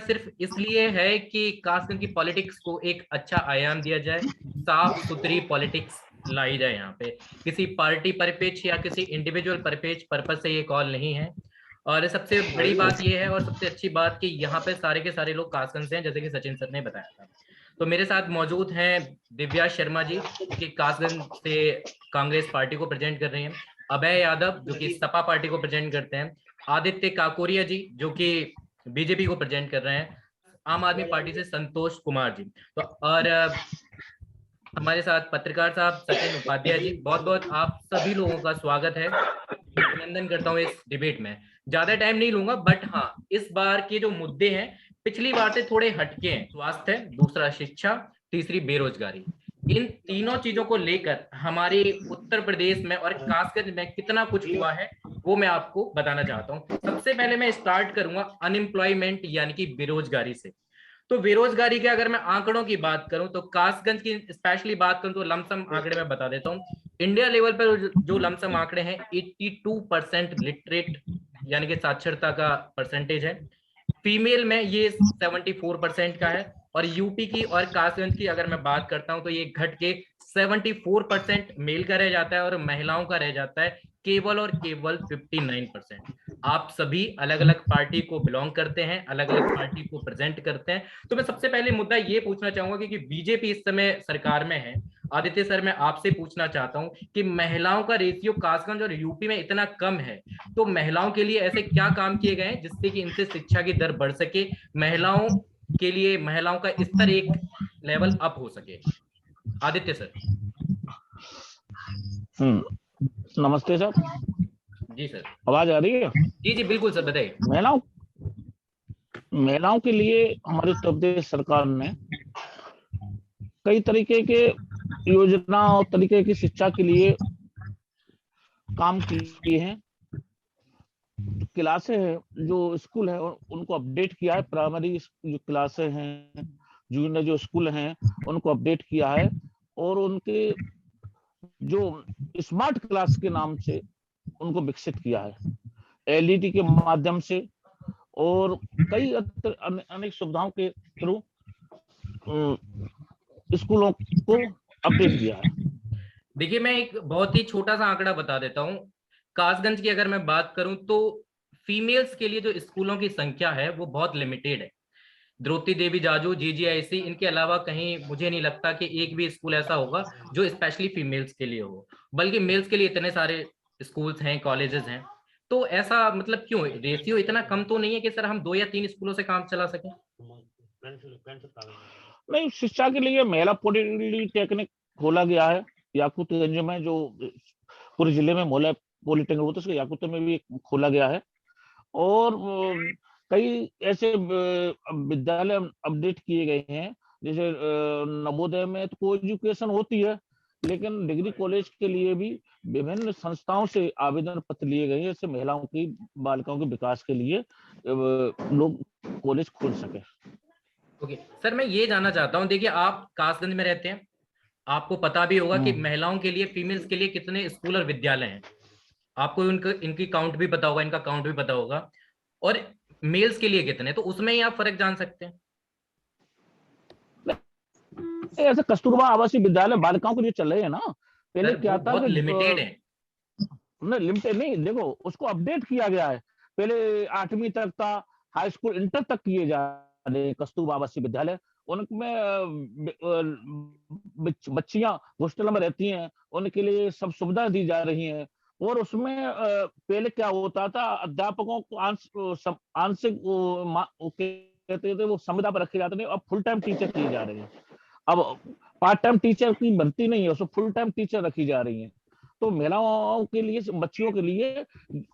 सिर्फ इसलिए है कि कासगंज की पॉलिटिक्स को एक अच्छा आयाम दिया जाए, साफ सुथरी पॉलिटिक्स लाई जाए यहाँ पे। किसी पार्टी परिपेक्ष या किसी इंडिविजुअल परिपेक्ष पर्पज से ये कॉल नहीं है। और सबसे बड़ी बात ये है और सबसे अच्छी बात कि यहाँ पे सारे के सारे लोग कासगंज से हैं, जैसे कि सचिन सर ने बताया था। तो मेरे साथ मौजूद हैं दिव्या शर्मा जी, जो कि कासगंज से कांग्रेस पार्टी को प्रेजेंट कर रही हैं, अभय यादव जो कि सपा पार्टी को प्रेजेंट करते हैं, आदित्य काकोरिया जी जो कि बीजेपी को प्रेजेंट कर रहे हैं, आम आदमी पार्टी से संतोष कुमार जी। तो और हमारे साथ पत्रकार साहब सचिन उपाध्याय जी। बहुत बहुत आप सभी लोगों का स्वागत है, अभिनंदन करता हूँ इस डिबेट में। ज्यादा टाइम नहीं लूंगा, बट हाँ, इस बार के जो मुद्दे हैं पिछली बार से थोड़े हटके हैं। स्वास्थ्य, दूसरा शिक्षा, तीसरी बेरोजगारी। इन तीनों चीजों को लेकर हमारे उत्तर प्रदेश में और खासकर में कितना कुछ हुआ है वो मैं आपको बताना चाहता हूँ। सबसे पहले मैं स्टार्ट करूंगा अनएम्प्लॉयमेंट यानी कि बेरोजगारी से। तो बेरोजगारी के अगर मैं आंकड़ों की बात करूं तो कासगंज की स्पेशली बात करूं तो लमसम आंकड़े मैं बता देता हूं। इंडिया लेवल पर जो लमसम आंकड़े हैं 82% लिटरेट यानी कि साक्षरता का परसेंटेज है। फीमेल में ये 74% का है। और यूपी की और कासगंज की अगर मैं बात करता हूं तो ये घट के 74% मेल का रह जाता है और महिलाओं का रह जाता है केवल और केवल 59%। आप सभी अलग अलग पार्टी को बिलोंग करते हैं, अलग अलग पार्टी को प्रेजेंट करते हैं। तो मैं सबसे पहले मुद्दा ये पूछना चाहूंगा कि बीजेपी इस समय सरकार में है। आदित्य सर, मैं आपसे पूछना चाहता हूं कि महिलाओं का रेशियो कासगंज और यूपी में इतना कम है, तो महिलाओं के लिए ऐसे क्या काम किए गए हैं जिससे कि इनसे शिक्षा की दर बढ़ सके, महिलाओं के लिए महिलाओं का स्तर एक लेवल अप हो सके। आदित्य सर। नमस्ते सर। जी सर। आवाज आ रही है? जी जी बिल्कुल सर, बताइए। महिलाओं महिलाओं के लिए हमारी उत्तर प्रदेश सरकार ने कई तरीके के योजना और तरीके की शिक्षा के लिए काम किए हैं। जो क्लासें हैं, जो स्कूल है, उनको अपडेट किया है। प्राइमरी जो क्लासें हैं, जूनियर जो स्कूल हैं, उनको अपडेट किया है। और उनके जो स्मार्ट क्लास के नाम से उनको विकसित किया है, एलईडी के माध्यम से और कई अनेक सुविधाओं के थ्रू स्कूलों को अपडेट किया है। देखिए, मैं एक बहुत ही छोटा सा आंकड़ा बता देता हूँ। कासगंज की अगर मैं बात करूं तो फीमेल्स के लिए जो स्कूलों की संख्या है वो बहुत लिमिटेड है। द्रौपदी देवी जाजू, जीजीआईसी, इनके अलावा कहीं मुझे नहीं लगता कि एक भी स्कूल ऐसा होगा जो स्पेशली फीमेल्स के लिए हो। बल्कि मेल्स के लिए इतने सारे स्कूल्स हैं, कॉलेजेस हैं। तो ऐसा मतलब क्यों रेशियो इतना कम तो नहीं है कि सर हम 2 या 3 स्कूलों से काम चला सकें? नहीं, शिक्षा के लिए महिला पॉलिटेक्निक खोला गया है याकुतगंज में, जो पूरे जिले में महिला पॉलिटेक्निक होता है, याकुत में भी खोला गया है। और कई ऐसे विद्यालय अपडेट किए गए हैं। जैसे नवोदय में तो को एजुकेशन होती है, लेकिन डिग्री कॉलेज के लिए भी विभिन्न संस्थाओं से आवेदन पत्र लिए गए हैं, जैसे महिलाओं की, बालिकाओं के विकास के लिए लोग कॉलेज खोल सके। ओके सर, मैं ये जानना चाहता हूँ, देखिए आप कासगंज में रहते हैं, आपको पता भी होगा कि महिलाओं के लिए, फीमेल्स के लिए कितने स्कूल और विद्यालय हैं। आपको उनका इनकी काउंट भी पता होगा, इनका काउंट भी पता होगा। और मेल्स के लिए कितने, तो उसमें ही आप फर्क जान सकते हैं। ऐसे कस्तूरबा आवासीय विद्यालय बालिकाओं के लिए चल रहे हैं ना। पहले सर क्या वो था बहुत कि लिमिटेड है। लिमिटेड नहीं, देखो उसको अपडेट किया गया है। पहले 8वीं तक था, हाई स्कूल इंटर तक किए जा रहे हैं कस्तूरबा आवासीय विद्यालय। उनमें बच्चियां हॉस्टल में रहती हैं, उनके लिए सब सुविधा दी जा रही हैं। और उसमें पहले क्या होता था, अध्यापकों को आंशिक कहते थे वो संविदा पर रखे जाते थे। अब फुल टाइम टीचर किए जा रहे हैं। अब पार्ट टाइम टीचर की भर्ती नहीं है, उसको फुल टाइम टीचर रखी जा रही है। तो महिलाओं के लिए, बच्चियों के लिए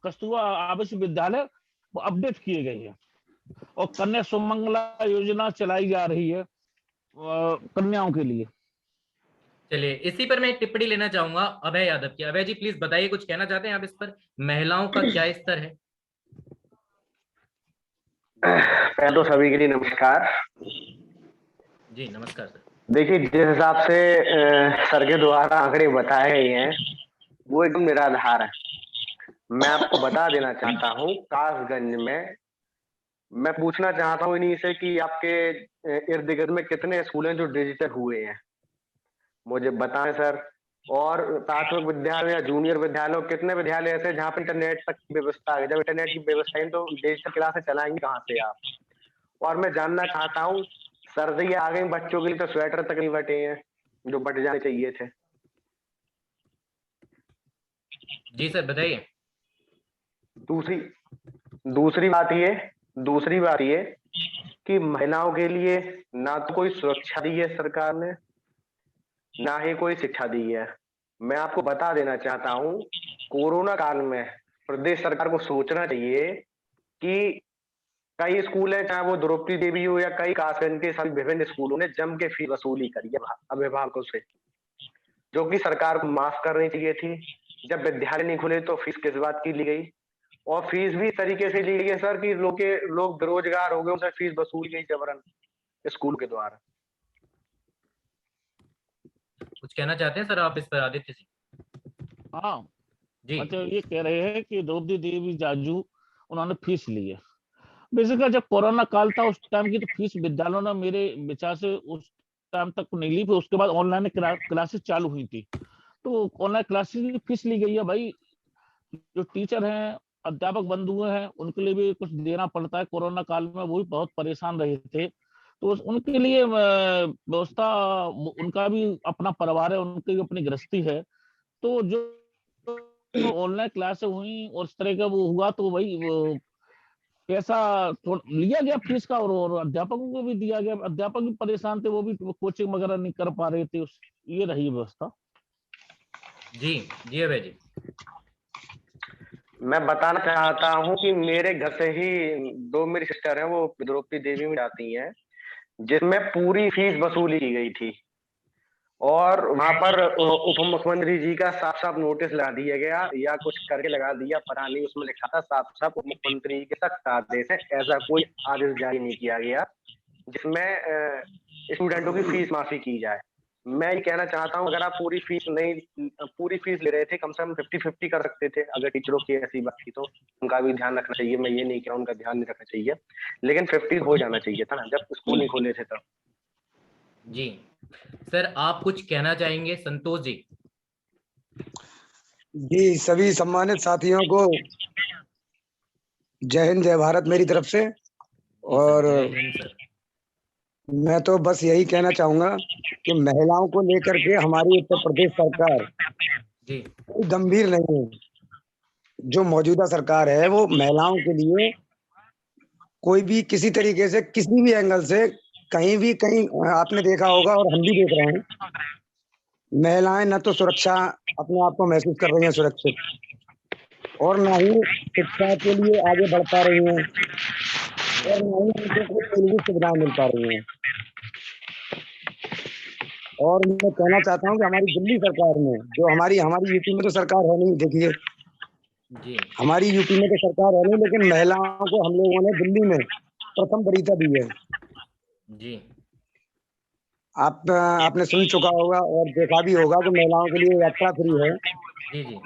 कस्तूरबा आवासीय विद्यालय अपडेट किए गए हैं। और कन्या सुमंगला योजना चलाई जा रही है कन्याओं के लिए। चलिए, इसी पर मैं एक टिप्पणी लेना चाहूंगा अभय यादव की। अभय जी प्लीज बताइए, कुछ कहना चाहते हैं आप इस पर, महिलाओं का क्या स्तर है? पहले तो सभी के लिए नमस्कार। जी नमस्कार सर। देखिए, जिस हिसाब से सर के द्वारा आंकड़े बताए गए हैं वो एकदम निराधार है। मैं आपको बता देना चाहता हूँ, कासगंज में मैं पूछना चाहता हूँ इन्हीं से कि आपके इर्द गिर्द में कितने स्कूल हैं जो डिजिटल हुए हैं, मुझे बताएं सर। और प्राथमिक विद्यालय या जूनियर विद्यालय, कितने विद्यालय ऐसे जहाँ पे इंटरनेट तक की व्यवस्था है? जब इंटरनेट की व्यवस्था है तो डिजिटल क्लासेस चलाएंगे कहाँ से आप? और मैं जानना चाहता हूँ, सर्दी आ गई बच्चों के लिए तो स्वेटर तक नहीं बटे हैं जो बट जाने चाहिए थे। जी सर बताइए। दूसरी दूसरी बात ये कि महिलाओं के लिए ना तो कोई सुरक्षा दी है सरकार ने, ना ही कोई शिक्षा दी है। मैं आपको बता देना चाहता हूँ, कोरोना काल में प्रदेश सरकार को सोचना चाहिए कि कई स्कूल है, चाहे वो द्रौपदी देवी हो या कई कासगंज के सभी विभिन्न स्कूलों ने जम के फीस वसूली करी है अभिभावकों से, जो कि सरकार को माफ करनी चाहिए थी। जब विद्यालय नहीं खुले तो फीस किस बात की ली गई? और फीस भी इस तरीके से ली गई है सर कि लोग बेरोजगार हो गए, उनसे फीस वसूली गई जबरन स्कूल के द्वारा। कुछ कहना चाहते हैं सर आप इस पर, आदित्य सिंह? हाँ, जी अच्छा ये कह रहे हैं कि द्रौपदी देवी जाजू उन्होंने फीस ली है। बेसिकली जब कोरोना काल था उस टाइम की तो फीस विद्यालयों ने मेरे विचार से उस टाइम तक नहीं ली, फिर उसके बाद ऑनलाइन क्लासेस चालू हुई थी, तो ऑनलाइन क्लासेस की फीस ली गई है भाई। जो टीचर हैं, अध्यापक बंधु हैं, उनके लिए भी कुछ देना पड़ता है। कोरोना काल में वो भी बहुत परेशान रहे थे, तो उनके लिए व्यवस्था, उनका भी अपना परिवार है, उनकी भी अपनी गृहस्थी है। तो जो ऑनलाइन क्लास हुई और इस तरह का वो हुआ तो भाई पैसा लिया गया फीस का, और अध्यापकों को भी दिया गया। अध्यापक भी परेशान थे, वो भी कोचिंग वगैरह नहीं कर पा रहे थे। ये रही व्यवस्था। जी जी अभय जी। मैं बताना चाहता हूँ कि मेरे घर से ही दो मेरी सिस्टर हैं, वो द्रौपदी देवी में जाती हैं, जिसमें पूरी फीस वसूली की गई थी। और वहां पर उप मुख्यमंत्री जी का साफ साफ नोटिस लगा दिया गया, या कुछ करके लगा दिया पता नहीं, उसमें लिखा था साफ साफ उप मुख्यमंत्री के सख्त आदेश है, ऐसा कोई आदेश जारी नहीं किया गया जिसमें स्टूडेंटों की फीस माफी की जाए। मैं ये कहना चाहता हूँ, अगर आप पूरी फीस ले रहे थे, कम से कम 50-50 कर सकते थे। अगर टीचरों की ऐसी बात थी तो उनका भी ध्यान रखना चाहिए, मैं ये नहीं कह रहा उनका ध्यान नहीं रखना चाहिए, लेकिन 50 हो जाना चाहिए था ना जब स्कूल नहीं खोले थे तब। जी सर आप कुछ कहना चाहेंगे? संतोष जी। जी, सभी सम्मानित साथियों को जय हिंद जय भारत मेरी तरफ से। जी और सर, जय हिंद सर। मैं तो बस यही कहना चाहूंगा कि महिलाओं को लेकर के हमारी उत्तर प्रदेश सरकार जी कोई गंभीर नहीं है। जो मौजूदा सरकार है वो महिलाओं के लिए कोई भी किसी तरीके से किसी भी एंगल से कहीं आपने देखा होगा और हम भी देख रहे हैं, महिलाएं न तो सुरक्षा अपने आप को महसूस कर रही हैं सुरक्षित, और ना ही शिक्षा के लिए आगे बढ़ पा रही हैं, और ना ही उनको कोई मूलभूत सुविधाएं मिल पा रही हैं। और मैं कहना चाहता हूँ कि हमारी दिल्ली सरकार में, जो हमारी यूपी में तो सरकार है नहीं, देखिए जी हमारी यूपी में तो सरकार है नहीं, लेकिन महिलाओं को हम लोगों ने दिल्ली में प्रथम वरीयता दी है। जी आपने सुन चुका होगा और देखा भी होगा कि महिलाओं के लिए यात्रा फ्री है, जी जी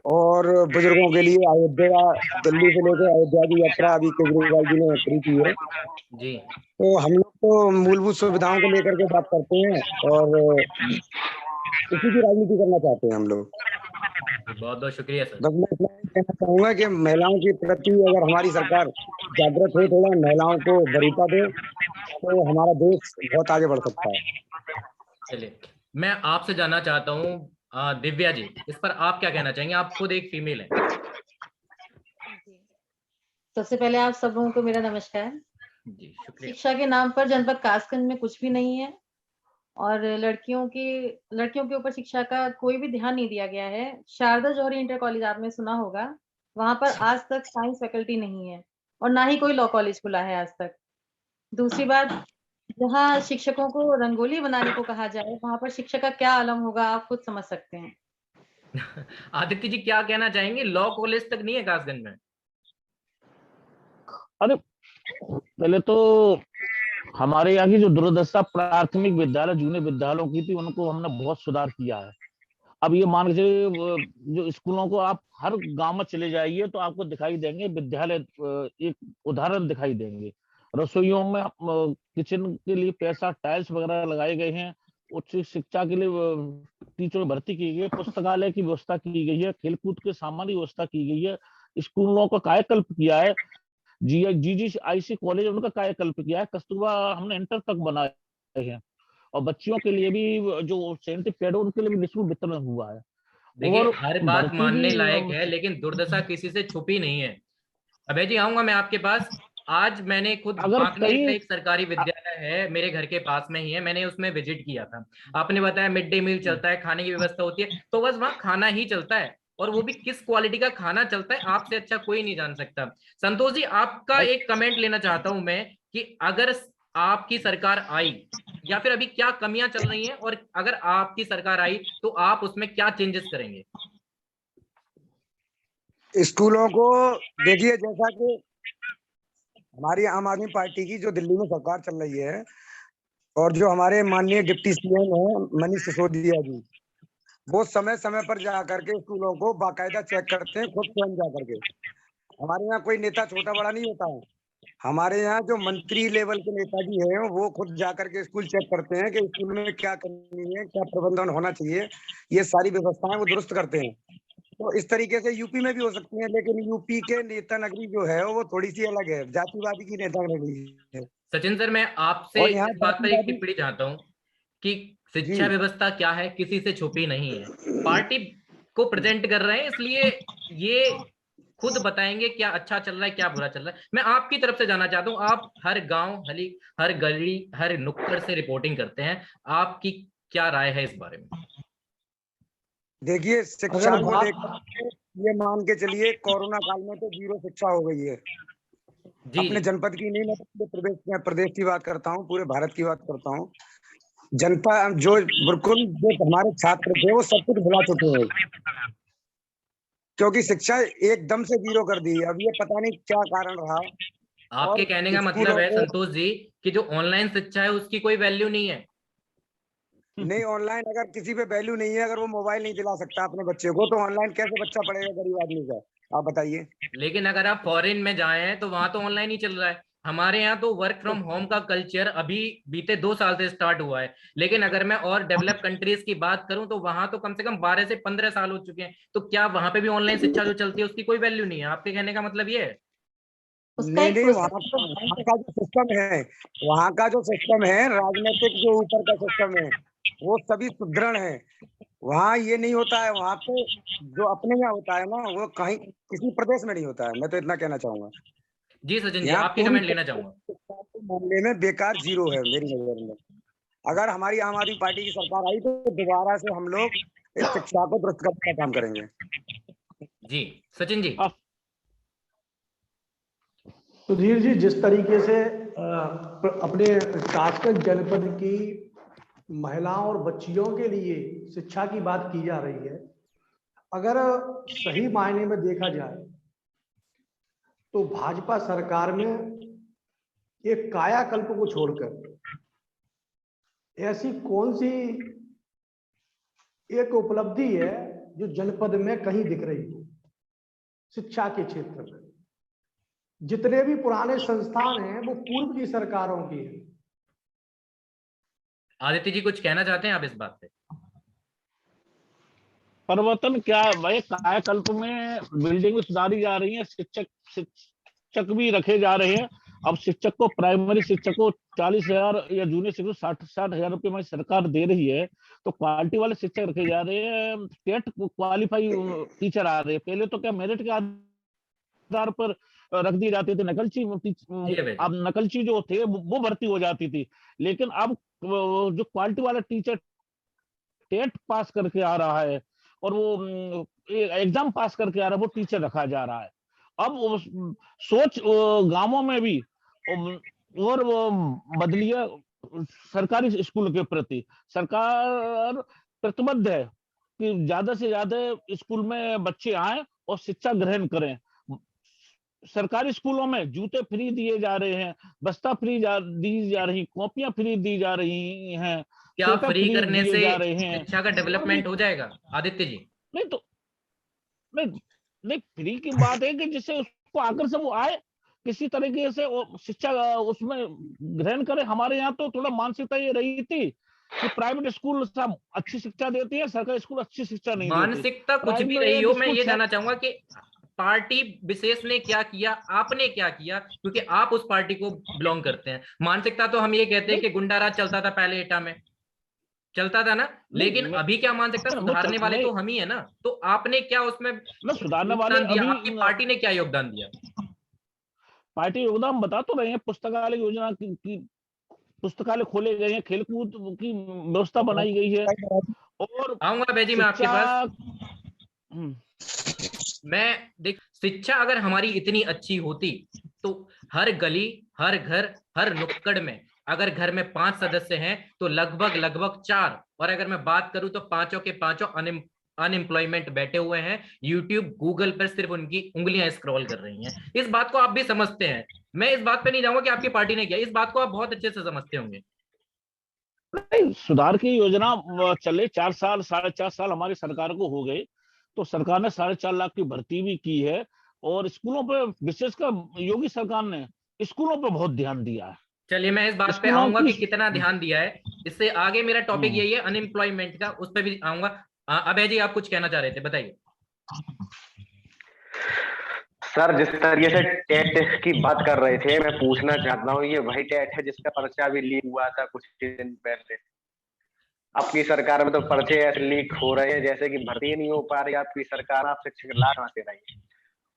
और बुजुर्गों के लिए अयोध्या, दिल्ली से लेकर अयोध्या की यात्रा अभी केजरीवाल जी ने फ्री की है। जी। तो हम लोग तो मूलभूत सुविधाओं को लेकर के बात करते हैं और इसी की राजनीति करना चाहते हैं हम लोग। बहुत बहुत शुक्रिया सर। बस मैं इतना ही कहना चाहूंगा कि महिलाओं के प्रति अगर हमारी सरकार जागृत हो, थोड़ा महिलाओं को वरीयता दे, तो हमारा देश बहुत आगे बढ़ सकता है। चलिए, मैं आपसे जानना चाहता हूँ दिव्या जी, इस पर आप क्या कहना चाहेंगे? आप खुद एक फीमेल हैं। सबसे पहले आप सब लोगों को मेरा नमस्कार। जी शुक्रिया। शिक्षा के नाम पर जनपद कासगंज में कुछ भी नहीं है, और लड़कियों के ऊपर शिक्षा का कोई भी ध्यान नहीं दिया गया है। शारदा जौहरी इंटर कॉलेज आपने सुना होगा, वहां पर आज तक साइंस फैकल्टी नहीं है, और ना ही कोई लॉ कॉलेज खुला है आज तक। दूसरी बात, जहाँ शिक्षकों को रंगोली बनाने को कहा जाए, वहां पर शिक्षक का क्या आलम होगा आप खुद समझ सकते हैं। आदित्य जी क्या कहना चाहेंगे? लॉ कॉलेज तक नहीं है कासगंज में? अरे पहले तो हमारे यहाँ की जो दुर्दशा प्राथमिक विद्यालय जूनियर विद्यालयों की थी, उनको हमने बहुत सुधार किया है। अब ये मान के चलिए जो स्कूलों को आप हर गांव में चले जाइए तो आपको दिखाई देंगे विद्यालय, एक उदाहरण दिखाई देंगे। रसोइयों में किचन के लिए पैसा, टाइल्स वगैरह लगाए गए हैं। उच्च शिक्षा के लिए टीचर भर्ती की गई है, पुस्तकालय की व्यवस्था की गई है, खेलकूद के सामान की व्यवस्था की गई है, स्कूलों का कायाकल्प किया है, GGIC कॉलेज उनका कायाकल्प किया है, कस्तूरबा हमने इंटर तक बनाए हैं, और बच्चियों के लिए भी जो सैनिटरी पैड उनके लिए भी निःशुल्क वितरण हुआ है। देखिए और हर बात भर्ती मानने भी लायक है, लेकिन दुर्दशा किसी से छुपी नहीं है। अभय जी आऊंगा मैं आपके पास। आज मैंने खुद अगर बांकनेर कहीं में एक सरकारी विद्यालय है, मेरे घर के पास में ही है, मैंने उसमें विजिट किया था। आपने बताया मिड डे मील चलता है, खाने की व्यवस्था होती है, तो बस वहाँ खाना ही चलता है, और वो भी किस क्वालिटी का खाना चलता है आपसे अच्छा कोई नहीं जान सकता। संतोष जी, आपका एक कमेंट लेना चाहता हूं मैं कि अगर आपकी सरकार आई, या फिर अभी क्या कमियां चल रही हैं, और अगर आपकी सरकार आई तो आप उसमें क्या चेंजेस करेंगे? स्कूलों को देखिए, जैसा कि हमारी आम आदमी पार्टी की जो दिल्ली में सरकार चल रही है, और जो हमारे माननीय डिप्टी CM है मनीष सिसोदिया जी, वो समय समय पर जा करके स्कूलों को बाकायदा चेक करते हैं, खुद स्वयं जा करके। हमारे यहाँ कोई नेता छोटा बड़ा नहीं होता है। हमारे यहाँ जो मंत्री लेवल के नेताजी हैं वो खुद जा करके स्कूल चेक करते हैं कि स्कूल में क्या कमी है, क्या प्रबंधन होना चाहिए, ये सारी व्यवस्थाएं वो दुरुस्त करते हैं। तो इस तरीके से यूपी में भी हो सकती है, लेकिन यूपी के नेता नगरी जो है वो थोड़ी सी अलग है, जातिवादी की नेता नगरी है। सचिन सर, मैं आपसे और यहाँ इस बात पर एक जातिवादी, टिप्पणी चाहता हूं कि जी शिक्षा व्यवस्था क्या है किसी से छुपी नहीं है। पार्टी को प्रेजेंट कर रहे हैं, इसलिए ये खुद बताएंगे क्या अच्छा चल रहा है क्या बुरा चल रहा है। मैं आपकी तरफ से जानना चाहता हूं, आप हर गांव हली हर गली हर नुक्कड़ से रिपोर्टिंग करते हैं, आपकी क्या राय है इस बारे में? देखिए, शिक्षा अगर को बात लेकर ये मान के चलिए, कोरोना काल में तो जीरो शिक्षा हो गई है। जी अपने जी। जनपद की नहीं, मैं पूरे प्रदेश की बात करता हूँ, पूरे भारत की बात करता हूँ। जनता जो बिल्कुल, जो हमारे छात्र थे वो सब कुछ भुला चुके हैं, क्योंकि शिक्षा एकदम से जीरो कर दी। अब ये पता नहीं क्या कारण रहा। आपके और कहने का मतलब स्कूलों है को, संतोष जी कि जो ऑनलाइन शिक्षा है उसकी कोई वैल्यू नहीं है? नहीं, ऑनलाइन अगर किसी पे वैल्यू नहीं है, अगर वो मोबाइल नहीं दिला सकता अपने बच्चे को, तो ऑनलाइन कैसे बच्चा पढ़ेगा गरीब आदमी का? आप बताइए। लेकिन अगर आप फॉरेन में जाए हैं तो वहां तो ऑनलाइन ही चल रहा है। हमारे यहाँ तो वर्क फ्रॉम होम का कल्चर अभी बीते 2 साल से स्टार्ट हुआ है, लेकिन अगर मैं और डेवलप कंट्रीज की बात करूं तो वहां तो कम से कम 12 से 15 साल हो चुके हैं। तो क्या वहां पे भी ऑनलाइन शिक्षा जो चलती है उसकी कोई वैल्यू नहीं है? आपके कहने का मतलब ये है? उसका नहीं एक नहीं, प्रोसेस वहाँ का जो सिस्टम है, वहाँ का जो सिस्टम है, राजनीतिक जो ऊपर का सिस्टम है, वो सभी सुदृढ़ है। वहाँ ये नहीं होता है। वहाँ पे जो अपने यहाँ होता है ना, वो कहीं किसी प्रदेश में नहीं होता है। मैं तो इतना कहना चाहूंगा। जी सचिन जी, यहाँ आपके पूरी कमेंट लेना चाहूंगा। शिक्षा के मामले में बेकार जीरो है मेरी नजर में। अगर हमारी आम आदमी पार्टी की सरकार आई तो दोबारा से हम लोग इस शिक्षा को दुरुस्त करने का काम करेंगे। जी सचिन जी। सुधीर जी, जिस तरीके से अपने कासगंज जनपद की महिलाओं और बच्चियों के लिए शिक्षा की बात की जा रही है, अगर सही मायने में देखा जाए तो भाजपा सरकार में एक कायाकल्प को छोड़कर ऐसी कौन सी एक उपलब्धि है जो जनपद में कहीं दिख रही हो शिक्षा के क्षेत्र में? जितने भी पुराने संस्थान हैं वो पूर्व की सरकारों की हैं। आदित्य जी कुछ कहना चाहते हैं आप इस बात पे? परिवर्तन क्या है भाई, कायाकल्प में बिल्डिंग भी सुधारी जा रही है, शिक्षक भी रखे जा रहे हैं। अब शिक्षक को, प्राइमरी शिक्षक को 40,000 या जूनियर शिक्षक को 60,000 रुपये में सरकार दे रही है, तो क्वालिटी वाले शिक्षक रखे जा रहे हैं, टेट क्वालिफाई टीचर आ रहे हैं। पहले तो क्या मेरिट के आधार पर रख दिए जाते थे, नकलची अब नकलची जो थे वो भर्ती हो जाती थी। लेकिन अब जो क्वालिटी वाला टीचर टेट पास करके आ रहा है और वो एग्जाम पास करके आ रहा है, वो टीचर रखा जा रहा है। अब सोच गांवों में भी और वो बदली है सरकारी स्कूल के प्रति। सरकार प्रतिबद्ध है कि ज्यादा से ज्यादा स्कूल में बच्चे आए और शिक्षा ग्रहण करें। सरकारी स्कूलों में जूते फ्री दिए जा रहे हैं, बस्ता फ्री दी जा रही, कॉपियां फ्री दी जा रही हैं, क्या स्वेटर फ्री फ्री करने दिए से जा रहे हैं। शिक्षा का और भी डेवलपमेंट हो जाएगा आदित्य जी? नहीं तो नहीं नहीं, फ्री की बात है कि जिससे उसको आकर से वो आए, किसी तरीके से शिक्षा उसमें ग्रहण करे। हमारे यहाँ तो थोड़ा मानसिकता ये रही थी कि प्राइवेट स्कूल सब अच्छी शिक्षा देती है, सरकारी स्कूल अच्छी शिक्षा नहीं देती। मानसिकता कुछ भी रही हो, मैं ये जानना चाहूंगा कि पार्टी विशेष ने क्या किया, आपने क्या किया, क्योंकि आप उस पार्टी को बिलोंग करते हैं। मानसिकता तो हम ये कहते हैं कि गुंडा राज चलता था पहले एटा में, चलता था ना, लेकिन अभी क्या मानसिकता सुधारने वाले तो हम ही है ना। तो आपने क्या उसमें सुधारने वाले योगदान दिया, अभी आपकी पार्टी ने क्या योगदान दिया? पार्टी योगदान बता तो रहे हैं, पुस्तकालय योजना की पुस्तकालय खोले गए हैं, खेलकूद की व्यवस्था बनाई गई है। और आऊंगा बेजी मैं आपके पास। हम्म, मैं देख, शिक्षा अगर हमारी इतनी अच्छी होती तो हर गली, हर घर, हर नुक्कड़ में, अगर घर में 5 सदस्य हैं तो लगभग लगभग 4, और अगर मैं बात करूं तो पांचों के पांचों अनएम्प्लॉयमेंट बैठे हुए हैं, यूट्यूब गूगल पर सिर्फ उनकी उंगलियां स्क्रॉल कर रही हैं। इस बात को आप भी समझते हैं, मैं इस बात पे नहीं जाऊंगा कि आपकी पार्टी ने किया, इस बात को आप बहुत अच्छे से समझते होंगे। नहीं, सुधार की योजना चले 4 साल 4.5 साल हमारी सरकार को हो गए, तो सरकार ने 4.5 लाख की भर्ती भी की है। और स्कूलों पे विशेषकर योगी सरकार ने स्कूलों पे बहुत ध्यान दिया है। चलिए मैं इस बात पे आऊंगा कि कितना ध्यान दिया है। इससे आगे मेरा टॉपिक यही है अनएम्प्लॉयमेंट का, उस पर भी आऊंगा। अभय जी आप कुछ कहना चाह रहे थे, बताइए। सर जिस तरीके से टेट की बात कर रहे थे, मैं पूछना चाहता हूँ, ये वही टेट है जिसका पर्चा भी लीक हुआ था कुछ दिन पहले? आपकी सरकार में तो पर्चे ऐसे लीक हो रहे हैं जैसे कि भर्ती नहीं हो पा रही आपकी सरकार, आप शिक्षक ला कहां से रही है?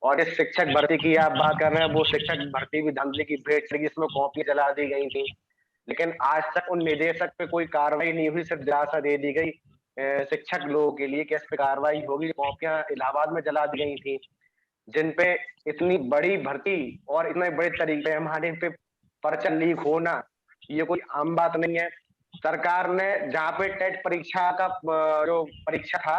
और इस शिक्षक भर्ती की आप बात कर रहे हैं, वो शिक्षक भर्ती भी धांधली की भेंट चढ़ी, इसमें कॉपी जला दी गई थी, लेकिन आज तक उन निदेशक पे कोई कार्रवाई नहीं हुई, सिर्फ दिलासा दे दी गई शिक्षक लोगों के लिए कि इस पे कार्रवाई होगी। कॉपियां इलाहाबाद में जला दी गई थी, जिन पे इतनी बड़ी भर्ती और इतने बड़े तरीके हमारे पे पर्चा लीक होना, ये कोई आम बात नहीं है। सरकार ने जहाँ पे टेट परीक्षा का जो परीक्षा था,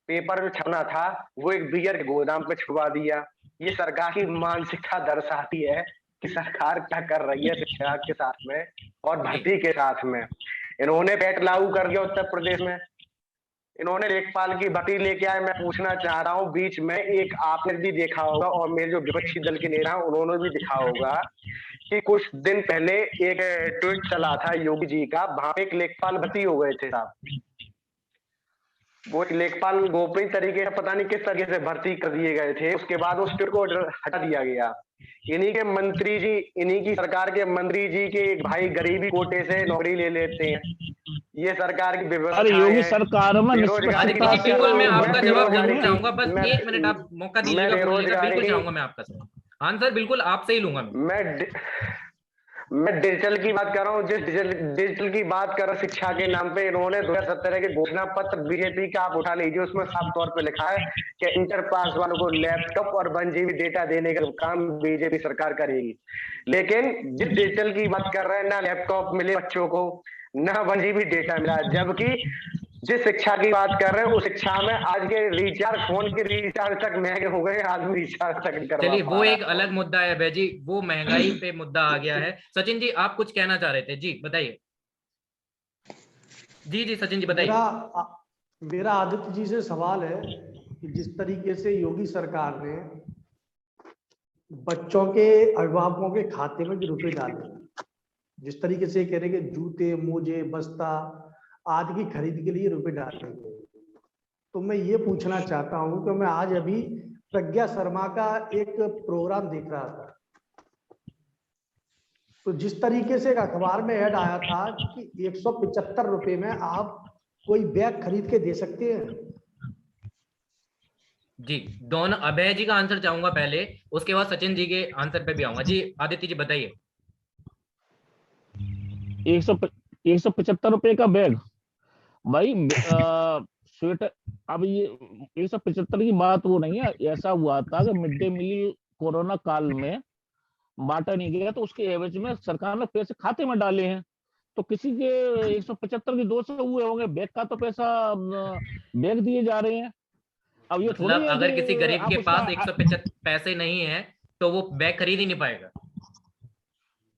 पेपर में छपना था, वो एक बियर के गोदाम पे छुपा दिया। ये सरकार की मानसिकता दर्शाती है कि सरकार क्या कर रही है शिक्षा के साथ में और भर्ती के साथ में। इन्होंने टेट लागू कर दिया उत्तर प्रदेश में, इन्होंने लेखपाल की भर्ती लेके आए। मैं पूछना चाह रहा हूँ, बीच में एक आपने भी देखा होगा और मेरे जो विपक्षी दल के नेता हैं उन्होंने भी देखा होगा कि कुछ दिन पहले एक ट्वीट चला था योगी जी का, वहां पे एक लेखपाल भर्ती हो गए थे साहब। वो एक लेखपाल गोपनीय तरीके से पता नहीं किस तरीके से भर्ती कर दिए गए थे, उसके बाद उस ट्वीट को हटा दिया गया। इन्हीं के मंत्री जी, इन्हीं की सरकार के मंत्री जी के भाई गरीबी कोटे से नौकरी ले लेते हैं। ये सरकार की व्यवस्था है। योगी सरकार में बिल्कुल मैं आपका जवाब जरूर चाहूंगा, बस 1 मिनट आप मौका दीजिएगा बोलने का, बिल्कुल चाहूंगा मैं आपका सवाल आंसर बिल्कुल आपसे ही लूंगा। मैं डिजिटल की बात कर रहा हूँ, जिस डिजिटल की बात कर रहा हूँ शिक्षा के नाम पे, इन्होंने 2017 के घोषणा पत्र बीजेपी का आप उठा लीजिए, उसमें साफ तौर पे लिखा है कि इंटर पास वालों को लैपटॉप और 1 GB डेटा देने का काम बीजेपी सरकार करेगी। लेकिन जिस डिजिटल की बात कर रहे हैं, ना लैपटॉप मिले बच्चों को, ना 1 GB डेटा मिला, जबकि जिस शिक्षा की बात कर रहे हैं उस शिक्षा में आज के रिचार्ज, फोन के रिचार्ज तक महंगे हो गए, आदमी रिचार्ज तक नहीं करवा। चलिए वो एक अलग मुद्दा है भाई जी, वो महंगाई पे मुद्दा आ गया है। सचिन जी आप कुछ कहना चाह रहे थे, जी बताइए। जी सचिन जी बताइए। मेरा आदित्य जी से सवाल है कि जिस तरीके से योगी सरकार ने बच्चों के अभिभावकों के खाते में जो रुपए डाले, जिस तरीके से कह रहे कि जूते, मोजे, बस्ता आदि की खरीद के लिए रुपए डाले, तो मैं ये पूछना चाहता हूं कि मैं आज अभी प्रज्ञा शर्मा का एक प्रोग्राम देख रहा था, तो जिस तरीके से एक अखबार में ऐड आया था कि 175 रुपए में आप कोई बैग खरीद के दे सकते हैं। जी दोनों, अभय जी का आंसर चाहूंगा पहले, उसके बाद सचिन जी के आंसर पे भी आऊंगा। जी आदित्य जी बताइए। 175 रुपए का बैग भाई, स्वेटर। अब ये 175 की बात वो नहीं है, ऐसा हुआ था कि मिड डे मील कोरोना काल में बांटा नहीं गया, तो उसके एवज में सरकार ने पैसे खाते में डाले हैं, तो किसी के 175 के 200 हुए होंगे, बैग का तो पैसा बैग दिए जा रहे हैं। अब ये थोड़ी मतलब है अगर कि किसी गरीब आप के उसका पास 175 पैसे नहीं है तो वो बैग खरीद ही नहीं पाएगा।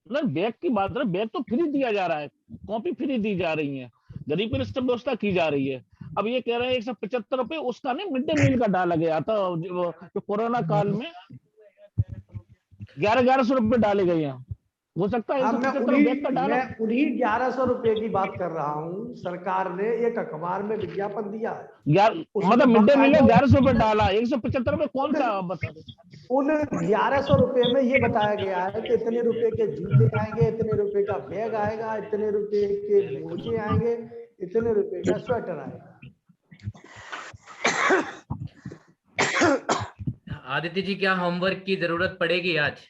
नहीं, बैग की बात है, बैग तो फ्री दिया जा रहा है, कॉपी फ्री दी जा रही है, गरीब के लिए सब व्यवस्था की जा रही है। अब ये कह रहे हैं 175 रुपए, उसका नहीं, मिड डे मील का डाला गया था जो कोरोना काल में 1100 रुपए डाले गए हैं। हो सकता है हाँ, 175 बैग का डाला। मैं उन्हीं 1100 रुपए की बात कर रहा हूँ। सरकार ने एक अखबार में विज्ञापन दिया है, मतलब मिड डे मील 1100 रुपए डाला, 175 रुपए कौन सा बता दो। उन 1100 रुपए में ये बताया गया है कि इतने रुपए के जूते आएंगे, इतने रुपए का बैग आएगा, इतने रुपए के मोजे आएंगे, इतने रुपए का स्वेटर आएगा। आदित्य जी, क्या होमवर्क की जरूरत पड़ेगी आज?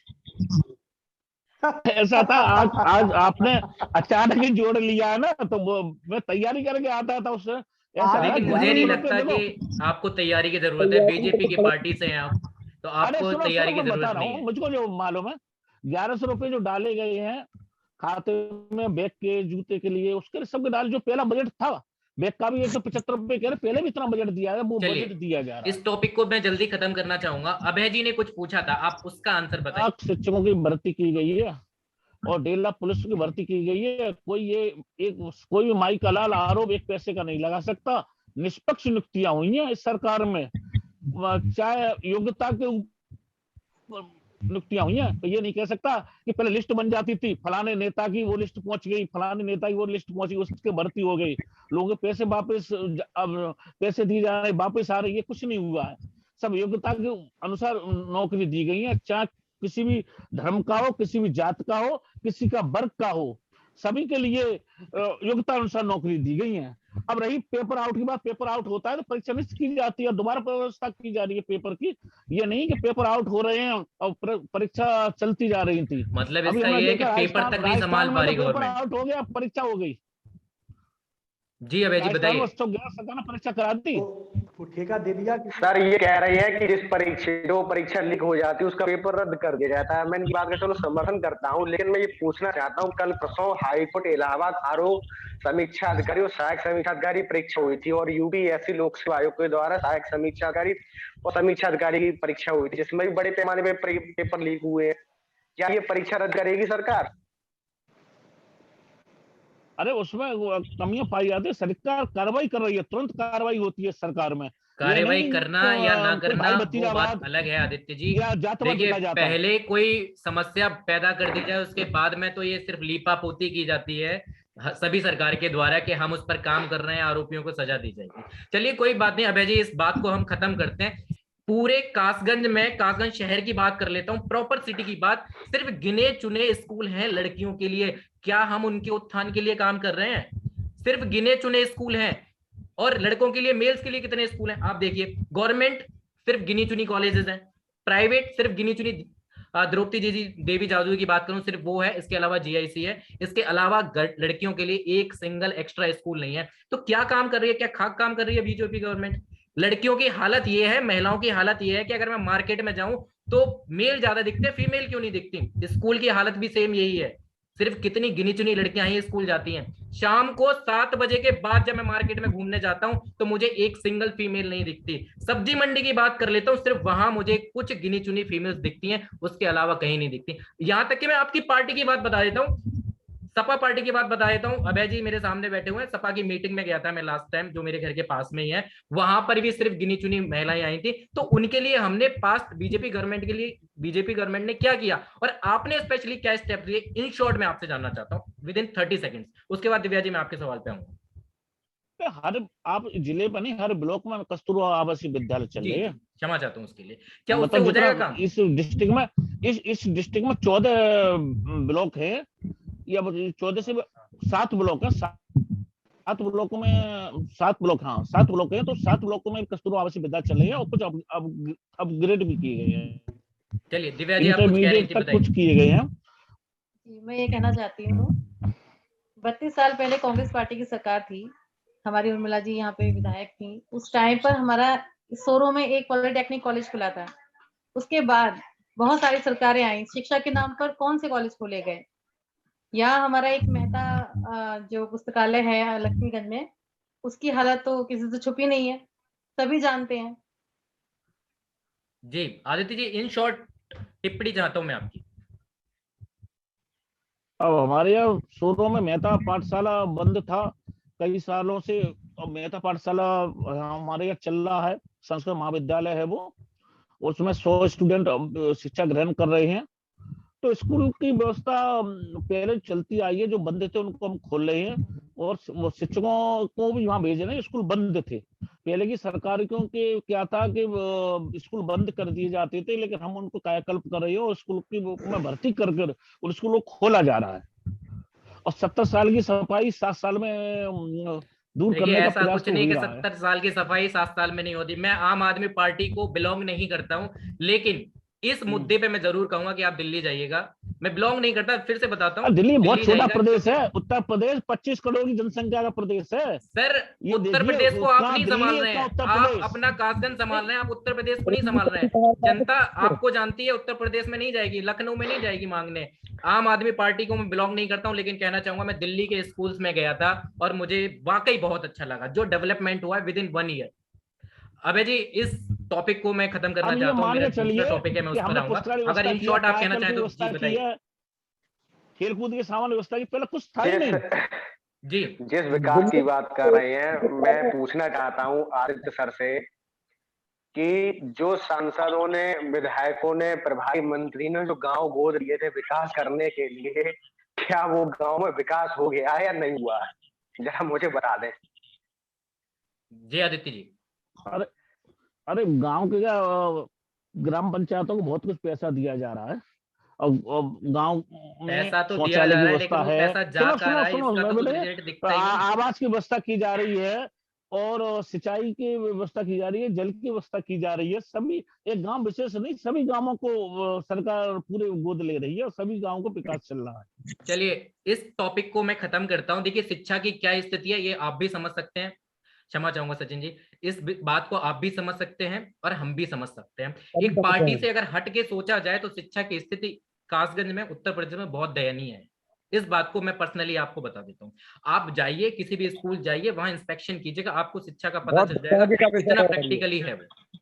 ऐसा था, आज आपने अचानक ही जोड़ लिया है ना, तो वो मैं तैयारी करके आता था उससे। ऐसा है, लेकिन मुझे 1100 नहीं रुपए लगता देखो। कि आपको तैयारी की जरूरत है, बीजेपी की पार्टी से हैं आप, तो अरे आपको सुनो तैयारी की मैं बता जरूरत रहा नहीं हूँ, है। मुझको जो मालूम है 1100 रुपए जो डाले गए हैं खाते में बैग के, जूते के लिए, उसके लिए सब डाल, जो पहला बजट था बैग का भी 175 रुपए कह रहे, पहले भी इतना बजट दिया है, वो बजट चलिए, दिया जा रहा है। इस टॉपिक को मैं जल्दी खत्म करना चाहूंगा। अभय जी ने कुछ पूछा था, आप उसका आंसर बताइए। शिक्षकों की भर्ती की गई है और 1.5 लाख पुलिस की भर्ती की गई है। कोई भी माई का लाल आरोप एक पैसे का नहीं लगा सकता। निष्पक्ष नियुक्तियां हुई हैं इस सरकार में, चाहे योग्यता के नियुक्तियां हुई हैं, तो ये नहीं कह सकता कि पहले लिस्ट बन जाती थी, फलाने नेता की वो लिस्ट पहुंच गई, फलाने नेता की वो लिस्ट पहुंच गई, उसके भर्ती हो गई, लोगों के पैसे वापस, अब पैसे दिए जा रहे वापस आ रहे, ये कुछ नहीं हुआ है। सब योग्यता के अनुसार नौकरी दी गई है, चाहे किसी भी धर्म का हो, किसी भी जात का हो, किसी का वर्ग का हो, सभी के लिए योग्यता अनुसार नौकरी दी गई है। अब रही पेपर आउट की बात, पेपर आउट होता है तो परीक्षा निश्चित की जाती है, दोबारा व्यवस्था की जा रही है पेपर की। ये नहीं कि पेपर आउट हो रहे हैं और परीक्षा चलती जा रही थी। मतलब अभी इसका हमने ये है कि देखा पेपर तक नहीं संभाल राजस्थान पा में रही तो पेपर गवर्नमेंट। आउट हो गया, परीक्षा हो गई। जी अभय जी राजस्थान में बताइए। उत्सव गया, सरकार ने परीक्षा करा दी। तो ठेका दे दिया कि सर ये कह रहे हैं कि जो परीक्षा लीक हो जाती है उसका पेपर रद्द कर दिया जाता है। मैं इनकी बात का चलो समर्थन करता हूं, लेकिन मैं ये पूछना चाहता हूं, कल परसों हाईकोर्ट इलाहाबाद आरोप समीक्षा अधिकारी और सहायक समीक्षा अधिकारी परीक्षा हुई थी और यूपीएससी लोक सेवा आयोग के द्वारा सहायक समीक्षा अधिकारी और समीक्षा अधिकारी की परीक्षा हुई थी, जिसमें भी बड़े पैमाने पर पेपर लीक हुए हैं। क्या ये परीक्षा रद्द करेगी सरकार? अरे उसमें कमियां पाई जाती है, सरकार कार्रवाई कर रही है, तुरंत कार्रवाई होती है सरकार में। ये कार्रवाई नहीं करना या ना कोई करना भाई वो बात भतीजावाद अलग है आदित्य जी। या जातवाद देखिए, दिखाया जाता है। पहले कोई समस्या पैदा कर दी जाए उसके बाद में तो ये सिर्फ लीपापोती की जाती है सभी सरकार के द्वारा कि हम उस पर काम कर रहे हैं, आरोपियों को सजा दी जाएगी। चलिए कोई बात नहीं अभय जी, इस बात को हम खत्म करते हैं। पूरे कासगंज में, कासगंज शहर की बात कर लेता हूँ, प्रॉपर सिटी की बात, सिर्फ गिने चुने स्कूल हैं लड़कियों के लिए। क्या हम उनके उत्थान के लिए काम कर रहे हैं? सिर्फ गिने चुने स्कूल हैं। और लड़कों के लिए, मेल्स के लिए कितने स्कूल हैं आप देखिए। गवर्नमेंट सिर्फ गिनी चुनी कॉलेजेस हैं, प्राइवेट सिर्फ गिनी चुनी, द्रौपदी जी देवी जादू की बात करूं सिर्फ वो है, इसके अलावा जीआईसी है, इसके अलावा लड़कियों के लिए एक सिंगल एक्स्ट्रा स्कूल नहीं है। तो क्या काम कर रही है, क्या खाक काम कर रही है बीजेपी गवर्नमेंट? लड़कियों की हालत ये है, महिलाओं की हालत ये है कि अगर मैं मार्केट में जाऊं तो मेल ज्यादा दिखते, फीमेल क्यों नहीं दिखती? स्कूल की हालत भी सेम यही है, सिर्फ कितनी गिनी चुनी लड़कियां ही स्कूल जाती हैं। शाम को 7 बजे के बाद जब मैं मार्केट में घूमने जाता हूं तो मुझे एक सिंगल फीमेल नहीं दिखती। सब्जी मंडी की बात कर लेता हूं, सिर्फ वहां मुझे कुछ गिनी चुनी फीमेल्स दिखती हैं, उसके अलावा कहीं नहीं दिखती। यहां तक कि मैं आपकी पार्टी की बात बता देता हूं, सपा पार्टी की बात बता देता हूं। अभय जी मेरे सामने बैठे हुए हैं, सपा की मीटिंग में गया था मैं लास्ट टाइम, जो मेरे घर के पास में ही है, वहां पर भी सिर्फ गिनी चुनी महिलाएं आई थी। तो उनके लिए हमने पास्ट बीजेपी गवर्नमेंट के लिए, बीजेपी गवर्नमेंट ने क्या किया और आपने स्पेशली क्या स्टेप लिए, इन शॉर्ट में आपसे जानना चाहता हूं विद इन 30 सेकंड्स। उसके बाद दिव्या जी मैं आपके सवाल पे आऊंगा। हर आप जिले पर नहीं, हर ब्लॉक में कस्तूरबा आवासीय विद्यालय चल जी रहे जी, हैं। क्षमा चाहता हूं उसके लिए। क्या उससे मतलब हो जितना जाएगा काम? इस डिस्ट्रिक्ट में, इस डिस्ट्रिक्ट में 14 ब्लॉक है, या 14 से 7 ब्लॉक है, 7 ब्लॉकों में 7 ब्लॉक, हाँ 7 ब्लॉक है, तो 7 ब्लॉकों में कस्तूरबा आवासीय विद्यालय चल रहे हैं और कुछ अपग्रेड भी किए गए हैं, चलिए दिव्या जी आप कुछ कह रही इंटरमीडिएट थी, तक कुछ बताइए। किए गए हैं। मैं ये कहना चाहती हूँ, 32 साल पहले कांग्रेस पार्टी की सरकार थी, हमारी उर्मिला जी यहाँ पे विधायक थी। उस टाइम पर हमारा सोरो में एक पॉलिटेक्निक कॉलेज खुला था। उसके बाद बहुत सारी सरकारें आई, शिक्षा के नाम पर कौन से कॉलेज खोले गए? यहाँ हमारा एक मेहता जो पुस्तकालय है लक्ष्मीगंज में, उसकी हालत तो किसी से छुपी नहीं है, सभी जानते हैं। जी आदित्य जी, इन शॉर्ट टिप्पणी चाहता हूं मैं आपकी। अब हमारे यहाँ शुरू में मेहता पाठशाला बंद था कई सालों से। अब मेहता पाठशाला हमारे यहाँ चल रहा है, संस्कृत महाविद्यालय है वो, उसमें 100 स्टूडेंट शिक्षा ग्रहण कर रहे हैं। तो स्कूल की व्यवस्था पहले चलती आई है, जो बंद थे उनको हम खोल रहे हैं, और वो शिक्षकों को भी वहां भेज रहे हैं। स्कूल बंद थे पहले की सरकार, क्योंकि क्या था कि स्कूल बंद कर दिए जाते थे, लेकिन हम उनको कायाकल्प कर रहे हैं और स्कूल की में भर्ती कर कर उन स्कूलों को खोला जा रहा है। और 70 साल की सफाई 7 साल में दूर देखिए, करने का ऐसा प्रयास कुछ तो हो नहीं ही कि रहा है। 70 साल की सफाई 7 साल में नहीं होती। मैं आम आदमी पार्टी को बिलोंग नहीं करता हूं, लेकिन इस मुद्दे पे मैं जरूर कहूंगा कि आप दिल्ली जाइएगा। मैं बिलोंग नहीं करता, फिर से बताता हूँ, दिल्ली बहुत दिल्ली छोटा जाइएगा प्रदेश क्योंकि है। उत्तर प्रदेश 25 करोड़ की जनसंख्या का प्रदेश है। सर, ये उत्तर देखिए, प्रदेश को आप कहाँ नहीं दिल्ली संभाल है रहे कहाँ हैं, उत्तर आप प्रदेश। अपना कासगंज संभाल रहे हैं, आप उत्तर प्रदेश को नहीं संभाल रहे हैं। जनता आपको जानती है, उत्तर प्रदेश में नहीं जाएगी, लखनऊ में नहीं जाएगी मांगने। आम आदमी पार्टी को मैं बिलोंग नहीं करता हूं, लेकिन कहना चाहूंगा, मैं दिल्ली के स्कूल्स में गया था और मुझे वाकई बहुत अच्छा लगा जो डेवलपमेंट हुआ है विद इन 1 ईयर। अबे जी, इस टॉपिक को मैं खत्म करना हम ये चाहता हूँ, मान मेरा के दूसरा चलिए टॉपिक है, मैं कि उस पर हमने आऊंगा। पुस्तकालय अगर व्यवस्था इन किया, शॉर्ट आप कहना कायाकल्प की चाहें तो जी व्यवस्था की बताइए। है, खेलकूद के सामान व्यवस्था की, पहले कुछ था ही जिस नहीं। जी जिस विकास की बात कर रहे हैं, मैं पूछना चाहता हूं आदित्य सर से कि जो सांसदों ने, विधायकों ने, प्रभारी मंत्री ने जो गांव गोद लिए थे विकास करने के लिए, क्या वो गांव में विकास हो गया है या नहीं हुआ है? जरा मुझे बता दें। जी आदित्य जी। अरे अरे गांव के क्या, ग्राम पंचायतों को बहुत कुछ पैसा दिया जा रहा है। और गांव में पैसा तो दिया शौचालय जा की रहा है, लेकिन व्यवस्था वो है। पैसा जा सुनो कहाँ सुनो रहा है, सुनो, इसका मैं तो कुछ बोले रिजल्ट दिखता ही नहीं। आवास की व्यवस्था की जा रही है, और सिंचाई की व्यवस्था की जा रही है, जल की व्यवस्था की जा रही है। सभी, एक गांव विशेष नहीं, सभी गांवों को सरकार पूरे गोद ले रही है और सभी गांवों को विकास चल रहा है। चलिए, इस टॉपिक को मैं खत्म करता हूं। देखिए, शिक्षा की क्या स्थिति है ये आप भी समझ सकते हैं। क्षमा चाहूंगा सचिन जी, इस बात को आप भी समझ सकते हैं और हम भी समझ सकते हैं। एक पार्टी से अगर हट के सोचा जाए तो शिक्षा की स्थिति कासगंज में, उत्तर प्रदेश में बहुत दयनीय है। इस बात को मैं पर्सनली आपको बता देता हूँ। आप जाइए, किसी भी स्कूल जाइए, वहां इंस्पेक्शन कीजिएगा, आपको शिक्षा का पता बहुत चल जाएगा दुर्भाग्य का विषय कितना है ये। प्रैक्टिकली है वो।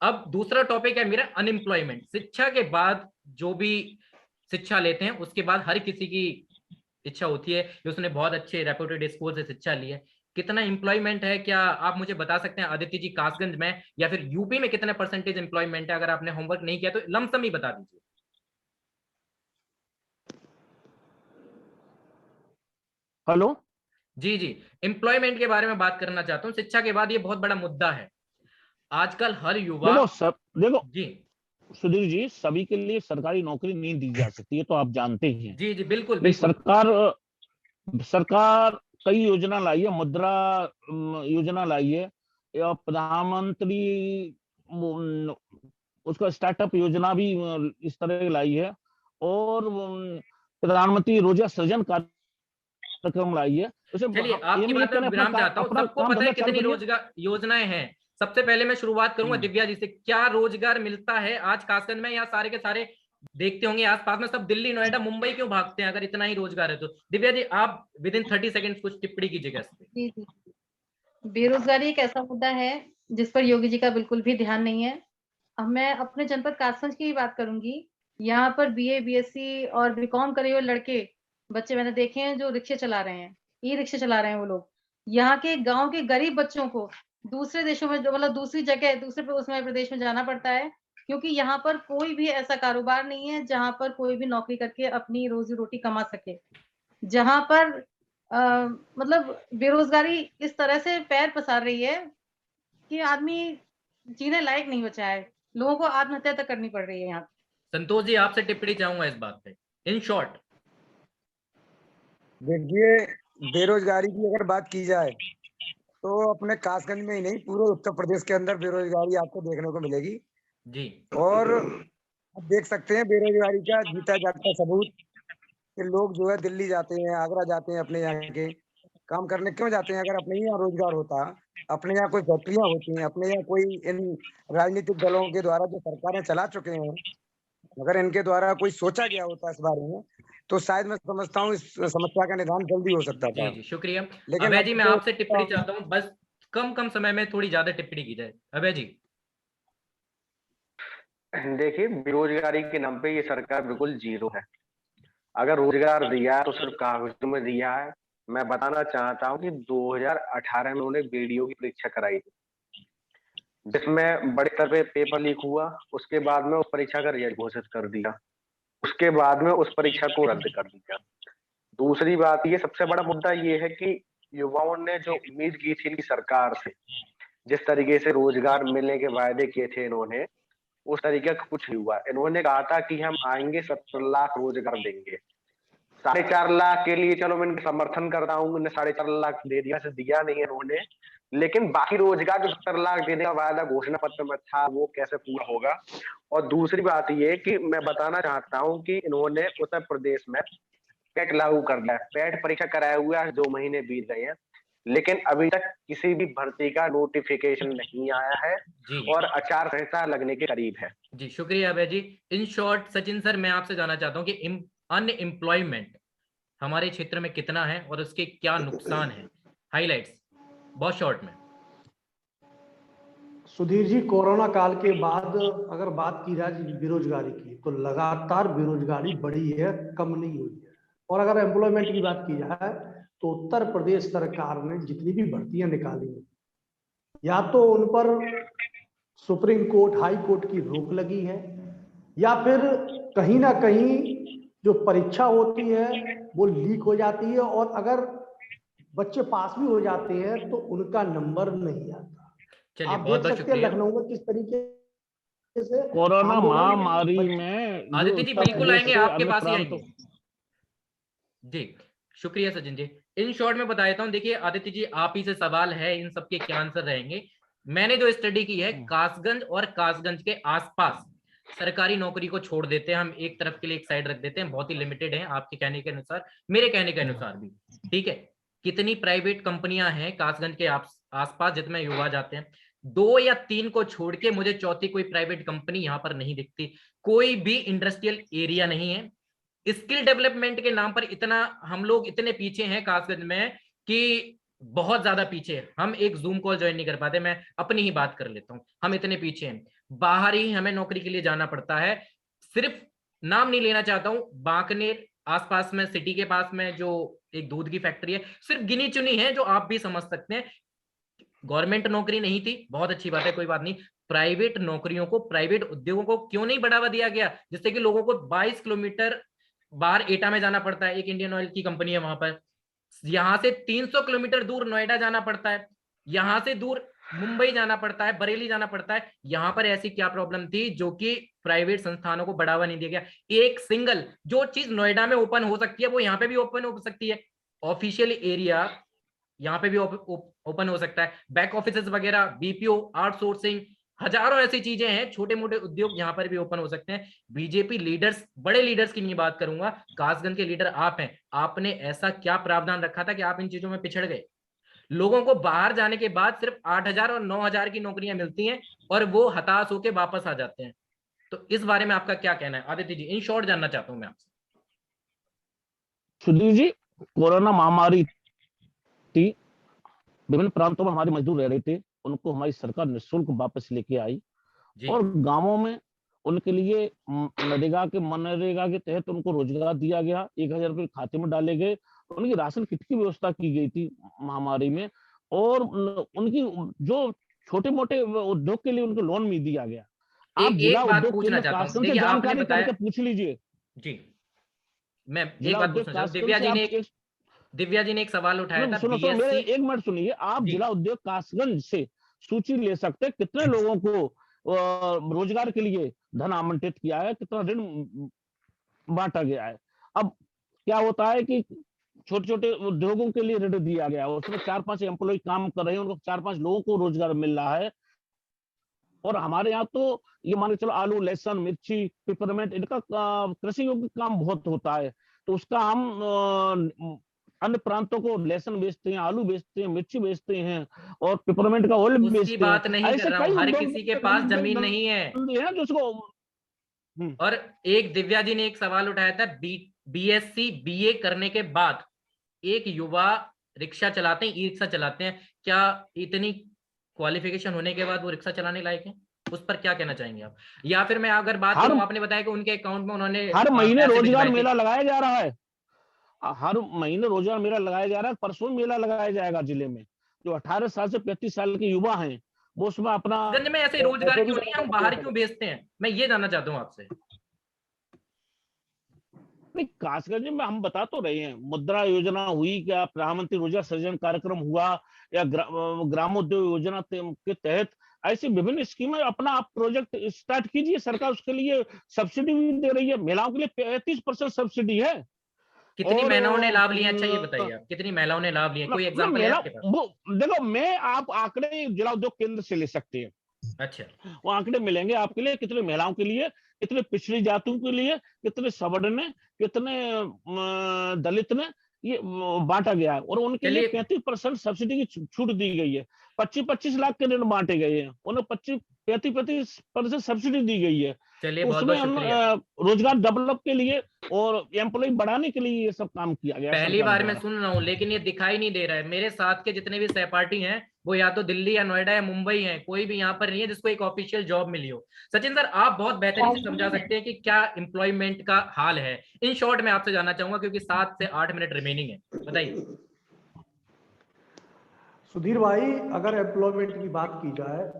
अब दूसरा टॉपिक है मेरा अनएम्प्लॉयमेंट। शिक्षा के बाद जो भी शिक्षा लेते हैं, उसके बाद हर किसी की इच्छा होती है कि उसने बहुत अच्छे रेप्यूटेड स्कूल से शिक्षा ली है। कितना एम्प्लॉयमेंट है, क्या आप मुझे बता सकते हैं आदित्य जी, कासगंज में या फिर यूपी में कितने परसेंटेज एम्प्लॉयमेंट है? अगर आपने होमवर्क नहीं किया तो लमसम ही बता दीजिए। हेलो। जी जी, एम्प्लॉयमेंट के बारे में बात करना चाहता हूँ। शिक्षा के बाद ये बहुत बड़ा मुद्दा है आजकल, हर युवा। देखो जी सुधीर जी, सभी के लिए सरकारी नौकरी नहीं दी जा सकती है, तो आप जानते ही हैं। जी जी, बिल्कुल लेकिन बिल्कुल। सरकार कई योजना लाई है, मुद्रा योजना लाई है, या प्रधानमंत्री उसका स्टार्टअप योजना भी इस तरह की लाई है, और प्रधानमंत्री रोजगार सृजन कार्यक्रम लाई है। उसे चलिए, ये आपकी नहीं बात में करें, विराम चाहता हूँ। अपना सबको काम पता है धंधा चालू कितनी करिए। रोजगार योजनाएं हैं। सबसे पहले मैं शुरुआत करूंगा दिव्या जी से। क्या रोजगार मिलता है आज कासगंज में? या सारे के सारे देखते होंगे आसपास में सब दिल्ली, नोएडा, मुंबई क्यों भागते हैं अगर इतना ही रोजगार है तो? दिव्या जी, आप विद इन 30 सेकंड कुछ टिप्पणी कीजिएगा इस पे। जी जी, बेरोजगारी एक ऐसा मुद्दा है जिस पर योगी जी का बिल्कुल भी ध्यान नहीं है। अब मैं अपने जनपद कासगंज की ही बात करूंगी। यहाँ पर बीए, बीएससी और बीकॉम करे हुए लड़के, बच्चे मैंने देखे हैं जो रिक्शे चला रहे हैं, ई रिक्शे चला रहे हैं वो लोग। यहाँ के गांव के गरीब बच्चों को दूसरे देशों में, मतलब दूसरी जगह, दूसरे उसमें प्रदेश में जाना पड़ता है, क्योंकि यहाँ पर कोई भी ऐसा कारोबार नहीं है जहां पर कोई भी नौकरी करके अपनी रोजी रोटी कमा सके। जहां पर मतलब बेरोजगारी इस तरह से पैर पसार रही है कि आदमी जीने लायक नहीं बचा है। लोगों को आत्महत्या तक करनी पड़ रही है यहाँ। संतोष जी, आपसे टिप्पणी चाहूंगा इस बात पे इन शॉर्ट। देखिए, बेरोजगारी की अगर बात की जाए तो अपने कासगंज में ही नहीं, पूरे उत्तर प्रदेश के अंदर बेरोजगारी आपको देखने को मिलेगी। जी और आप देख सकते हैं बेरोजगारी का जीता जागता सबूत कि लोग जो है दिल्ली जाते हैं, आगरा जाते हैं, अपने यहाँ के काम करने क्यों जाते हैं? अगर अपने यहाँ रोजगार होता, अपने यहाँ कोई फैक्ट्रियां होती हैं, अपने यहाँ कोई इन राजनीतिक दलों के द्वारा जो सरकारें चला चुके हैं, अगर इनके द्वारा कोई सोचा गया होता इस बारे में, तो शायद मैं समझता हूँ इस समस्या का निदान जल्दी हो सकता जी था। जी, शुक्रिया। लेकिन अभय अब जी, मैं जो आपसे टिप्पणी चाहता हूँ, बस कम कम समय में थोड़ी ज्यादा टिप्पणी की जाए। अभय जी। देखिए, बेरोजगारी के नाम पे ये सरकार बिल्कुल जीरो है। अगर रोजगार दिया तो सिर्फ कागजों में दिया है। मैं बताना चाहता हूँ कि 2018 में उन्होंने बीडीओ की परीक्षा कराई थी, जिसमें बड़े स्तर पे पेपर लीक हुआ। उसके बाद में उस परीक्षा का रिजल्ट घोषित कर दिया, उसके बाद में उस परीक्षा को रद्द कर दिया। दूसरी बात, ये सबसे बड़ा मुद्दा ये है कि युवाओं ने जो उम्मीद की थी इनकी सरकार से, जिस तरीके से रोजगार मिलने के वायदे किए थे इन्होंने, उस तरीके का कुछ नहीं हुआ। इन्होंने कहा था कि हम आएंगे 17 लाख रोजगार देंगे। 4.5 लाख के लिए चलो मैं इनका समर्थन करता हूँ, इन्होंने 4.5 लाख दे दिया, से दिया नहीं इन्होंने। लेकिन बाकी रोजगार जो 17 लाख देने का वायदा घोषणा पत्र में था, वो कैसे पूरा होगा। और दूसरी बात ये कि मैं बताना चाहता हूँ कि इन्होंने उत्तर प्रदेश में पेट लागू कर दिया है। पेट परीक्षा कराए हुए आज 2 महीने बीत गए हैं, लेकिन अभी तक किसी भी भर्ती का नोटिफिकेशन नहीं आया है जी और आचार संहिता लगने के करीब है। जी, शुक्रिया अभय जी। इन शॉर्ट सचिन सर, मैं आपसे जानना चाहता हूँ कि अनएम्प्लॉयमेंट हमारे क्षेत्र में कितना है और उसके क्या नुकसान है, हाइलाइट्स बहुत शॉर्ट में। सुधीर जी, कोरोना काल के बाद अगर बात की जाए बेरोजगारी की, तो लगातार बेरोजगारी बढ़ी है, कम नहीं हुई है। और अगर एम्प्लॉयमेंट की बात की जाए तो उत्तर प्रदेश सरकार ने जितनी भी भर्तियां निकाली हैं, या तो उन पर सुप्रीम कोर्ट, हाई कोर्ट की रोक लगी है, या फिर कहीं ना कहीं जो परीक्षा होती है वो लीक हो जाती है, और अगर बच्चे पास भी हो जाते हैं तो उनका नंबर नहीं आता। चलिए, आप बहुत देख बहुत सकते हैं शुक्रिया। लखनऊ में किस तरीके से कोरोना आंदोलन महामारी में जो आदित्य जी उत्तर बिल्कुल प्रदेश आएंगे, से आपके अन्य पास ही प्रांतों, आएंगे जी। शुक्रिया सचिन जी। इन शॉर्ट में बता देता हूँ, देखिए आदित्य जी, आप ही से सवाल है, इन सबके क्या आंसर रहेंगे। मैंने जो स्टडी की है, कासगंज और कासगंज के आसपास सरकारी नौकरी को छोड़ देते हैं हम, एक तरफ के लिए एक साइड रख देते हैं, बहुत ही लिमिटेड है आपके कहने के अनुसार, मेरे कहने के अनुसार भी, ठीक है। कितनी प्राइवेट कंपनियां हैं कासगंज के आसपास जितने युवा जाते हैं, 2 या 3 को छोड़ के मुझे चौथी कोई प्राइवेट कंपनी यहां पर नहीं दिखती। कोई भी इंडस्ट्रियल एरिया नहीं है। स्किल डेवलपमेंट के नाम पर इतना हम लोग इतने पीछे हैं कासगंज में कि बहुत ज्यादा पीछे हैं। हम एक जूम कॉल ज्वाइन नहीं कर पाते, मैं अपनी ही बात कर लेता हूं, हम इतने पीछे हैं। बाहर ही हमें नौकरी के लिए जाना पड़ता है। सिर्फ नाम नहीं लेना चाहता हूं, बांकनेर आसपास में, सिटी के पास में जो एक दूध की फैक्ट्री है, सिर्फ गिनी चुनी है जो आप भी समझ सकते हैं। गवर्नमेंट नौकरी नहीं थी, बहुत अच्छी बात है, कोई बात नहीं। प्राइवेट नौकरियों को, प्राइवेट उद्योगों को क्यों नहीं बढ़ावा दिया गया, जिससे कि लोगों को 22 किलोमीटर बाहर एटा में जाना पड़ता है, एक इंडियन ऑयल की कंपनी है वहां पर। यहां से 300 किलोमीटर दूर नोएडा जाना पड़ता है, यहां से दूर मुंबई जाना पड़ता है, बरेली जाना पड़ता है। यहां पर ऐसी क्या प्रॉब्लम थी जो कि प्राइवेट संस्थानों को बढ़ावा नहीं दिया गया। एक सिंगल जो चीज नोएडा में ओपन हो सकती है वो यहां पे भी ओपन हो सकती है। ऑफिशियल एरिया यहाँ पे भी ओपन हो सकता है। बैक ऑफिसेस वगैरह, बीपीओ, आउटसोर्सिंग, हजारों ऐसी चीजें हैं, छोटे मोटे उद्योग यहाँ पर भी ओपन हो सकते हैं। बीजेपी लीडर्स, बड़े लीडर्स की नहीं बात करूंगा, कासगंज के लीडर आप हैं, आपने ऐसा क्या प्रावधान रखा था कि आप इन चीजों में पिछड़ गए। लोगों को बाहर जाने के बाद सिर्फ 8,000 और 9,000 की नौकरियां मिलती हैं और वो हताश होकर वापस आ जाते हैं। तो इस बारे में आपका क्या कहना है आदित्य जी, इन शॉर्ट जानना चाहता हूं मैं आपसे। सुधीर जी, कोरोना महामारी थी, विभिन्न प्रांतों में हमारे मजदूर रह रहे थे, उनको हमारी सरकार निःशुल्क वापस लेके आई जी और गांवों में उनके लिए मनरेगा के तहत उनको रोजगार दिया गया, 1,000 रुपये खाते में डाले गए, उनकी राशन किट की व्यवस्था की गई थी महामारी में, और उनकी जो छोटे मोटे उद्योग के लिए उनको लोन भी दिया गया। आप जिला एक बात उद्योग पूछना केंद्र चाहता हूं, कासगंज से देखिए आपने जानकारी बताया करके पूछ लीजिए। जी, मैं एक जिला बात उद्योग पूछना चाहता हूं, कासगंज से आप दिव्या जी ने एक सवाल उठाया था, सुनो मेरे बीएससी। एक मिनट सुनिए, आप जी जिला उद्योग कासगंज से सूची ले सकते हैं कितने लोगों को रोजगार के लिए धन आवंटित किया है, कितना ऋण बांटा गया है। अब क्या होता है कि छोटे छोटे उद्योगों के लिए ऋण दिया गया है, उसमें 4-5 एम्प्लॉय काम कर रहे हैं, उनको 4-5 लोगों को रोजगार मिल रहा है। और हमारे यहाँ तो ये मान के चलो आलू, लहसुन, मिर्ची, पिपरमेंट, इनका कृषि योग्य काम बहुत होता है, तो उसका हम अन्य प्रांतों को लहसुन बेचते हैं, आलू बेचते हैं, मिर्ची बेचते हैं और पिपरमेंट का ऑयल भी उसकी बेचते हैं। बात नहीं कर ऐसे रहा कई हूं, हर उद्योग किसी के पास जमीन नहीं है। हैं जो उसको और एक दिव्या जी ने एक सवाल उठाया था, बीएससी बीए करने के बाद एक युवा रिक्शा चलाते हैं, ई रिक्शा चलाते हैं, क्या इतनी क्वालिफिकेशन होने के बाद वो रिक्शा चलाने लायक है? उस पर क्या कहना चाहेंगे आप? या फिर मैं अगर बात करूं, आपने बताया कि उनके अकाउंट में उन्होंने हर महीने पैसे रोजगार भिजवाए थे। मेला लगाया जा रहा है, हर महीने रोजगार मेला लगाया जा रहा है। परसों मेला लगाया जाएगा जिले में। जो 18 साल से 35 साल के युवा हैं वो उसमें अपना गंज में ऐसे रोजगार क्यों नहीं है, हम बाहर क्यों भेजते हैं? मैं ये जानना चाहता हूँ आपसे। नहीं, कासगंज में हम बता तो रहे हैं, मुद्रा योजना हुई, क्या प्रधानमंत्री रोजगार सृजन कार्यक्रम हुआ, या ग्रामोद्योग योजना के तहत ऐसी विभिन्न स्कीमें अपना आप प्रोजेक्ट स्टार्ट कीजिए। सरकार उसके लिए सब्सिडी भी दे रही है। महिलाओं के लिए 35% सब्सिडी है। कितनी और महिलाओं ने लाभ लिया? अच्छा ये बताइए आप, कितनी महिलाओं ने लाभ लिया? कोई एग्जांपल है आपके पास? वो देखो, मैं आप आंकड़े जिला उद्योग केंद्र से ले सकते हैं। अच्छा, वो आंकड़े मिलेंगे आपके लिए, कितने महिलाओं के लिए, कितने पिछड़ी जातियों के लिए, कितने सवर्ण ने, कितने दलित ने ये बांटा गया है। और उनके लिए 35% सब्सिडी की छूट दी गई है। 25-25 लाख के ऋण बांटे गए हैं, उन्हें 35% सब्सिडी दी गई है। चलिए तो बहुत उसमें बहुत शुक्रिया। रोजगार डेवलप के लिए और एम्प्लॉय बढ़ाने के लिए ये सब काम किया गया पहली सरकार बार मैं द्वारा। सुन रहा हूँ, लेकिन ये दिखाई नहीं दे रहा है। मेरे साथ के जितने भी सहपाठी हैं वो या तो दिल्ली या नोएडा या मुंबई हैं, कोई भी यहाँ पर नहीं है जिसको एक ऑफिशियल जॉब मिली हो। सचिन सर, आप बहुत बेहतरीन से समझा सकते हैं कि क्या एम्प्लॉयमेंट का हाल है। इन शॉर्ट में आपसे जानना चाहूंगा, क्योंकि 7 से 8 मिनट रिमेनिंग है, बताइए। सुधीर भाई, अगर एम्प्लॉयमेंट की बात की जाए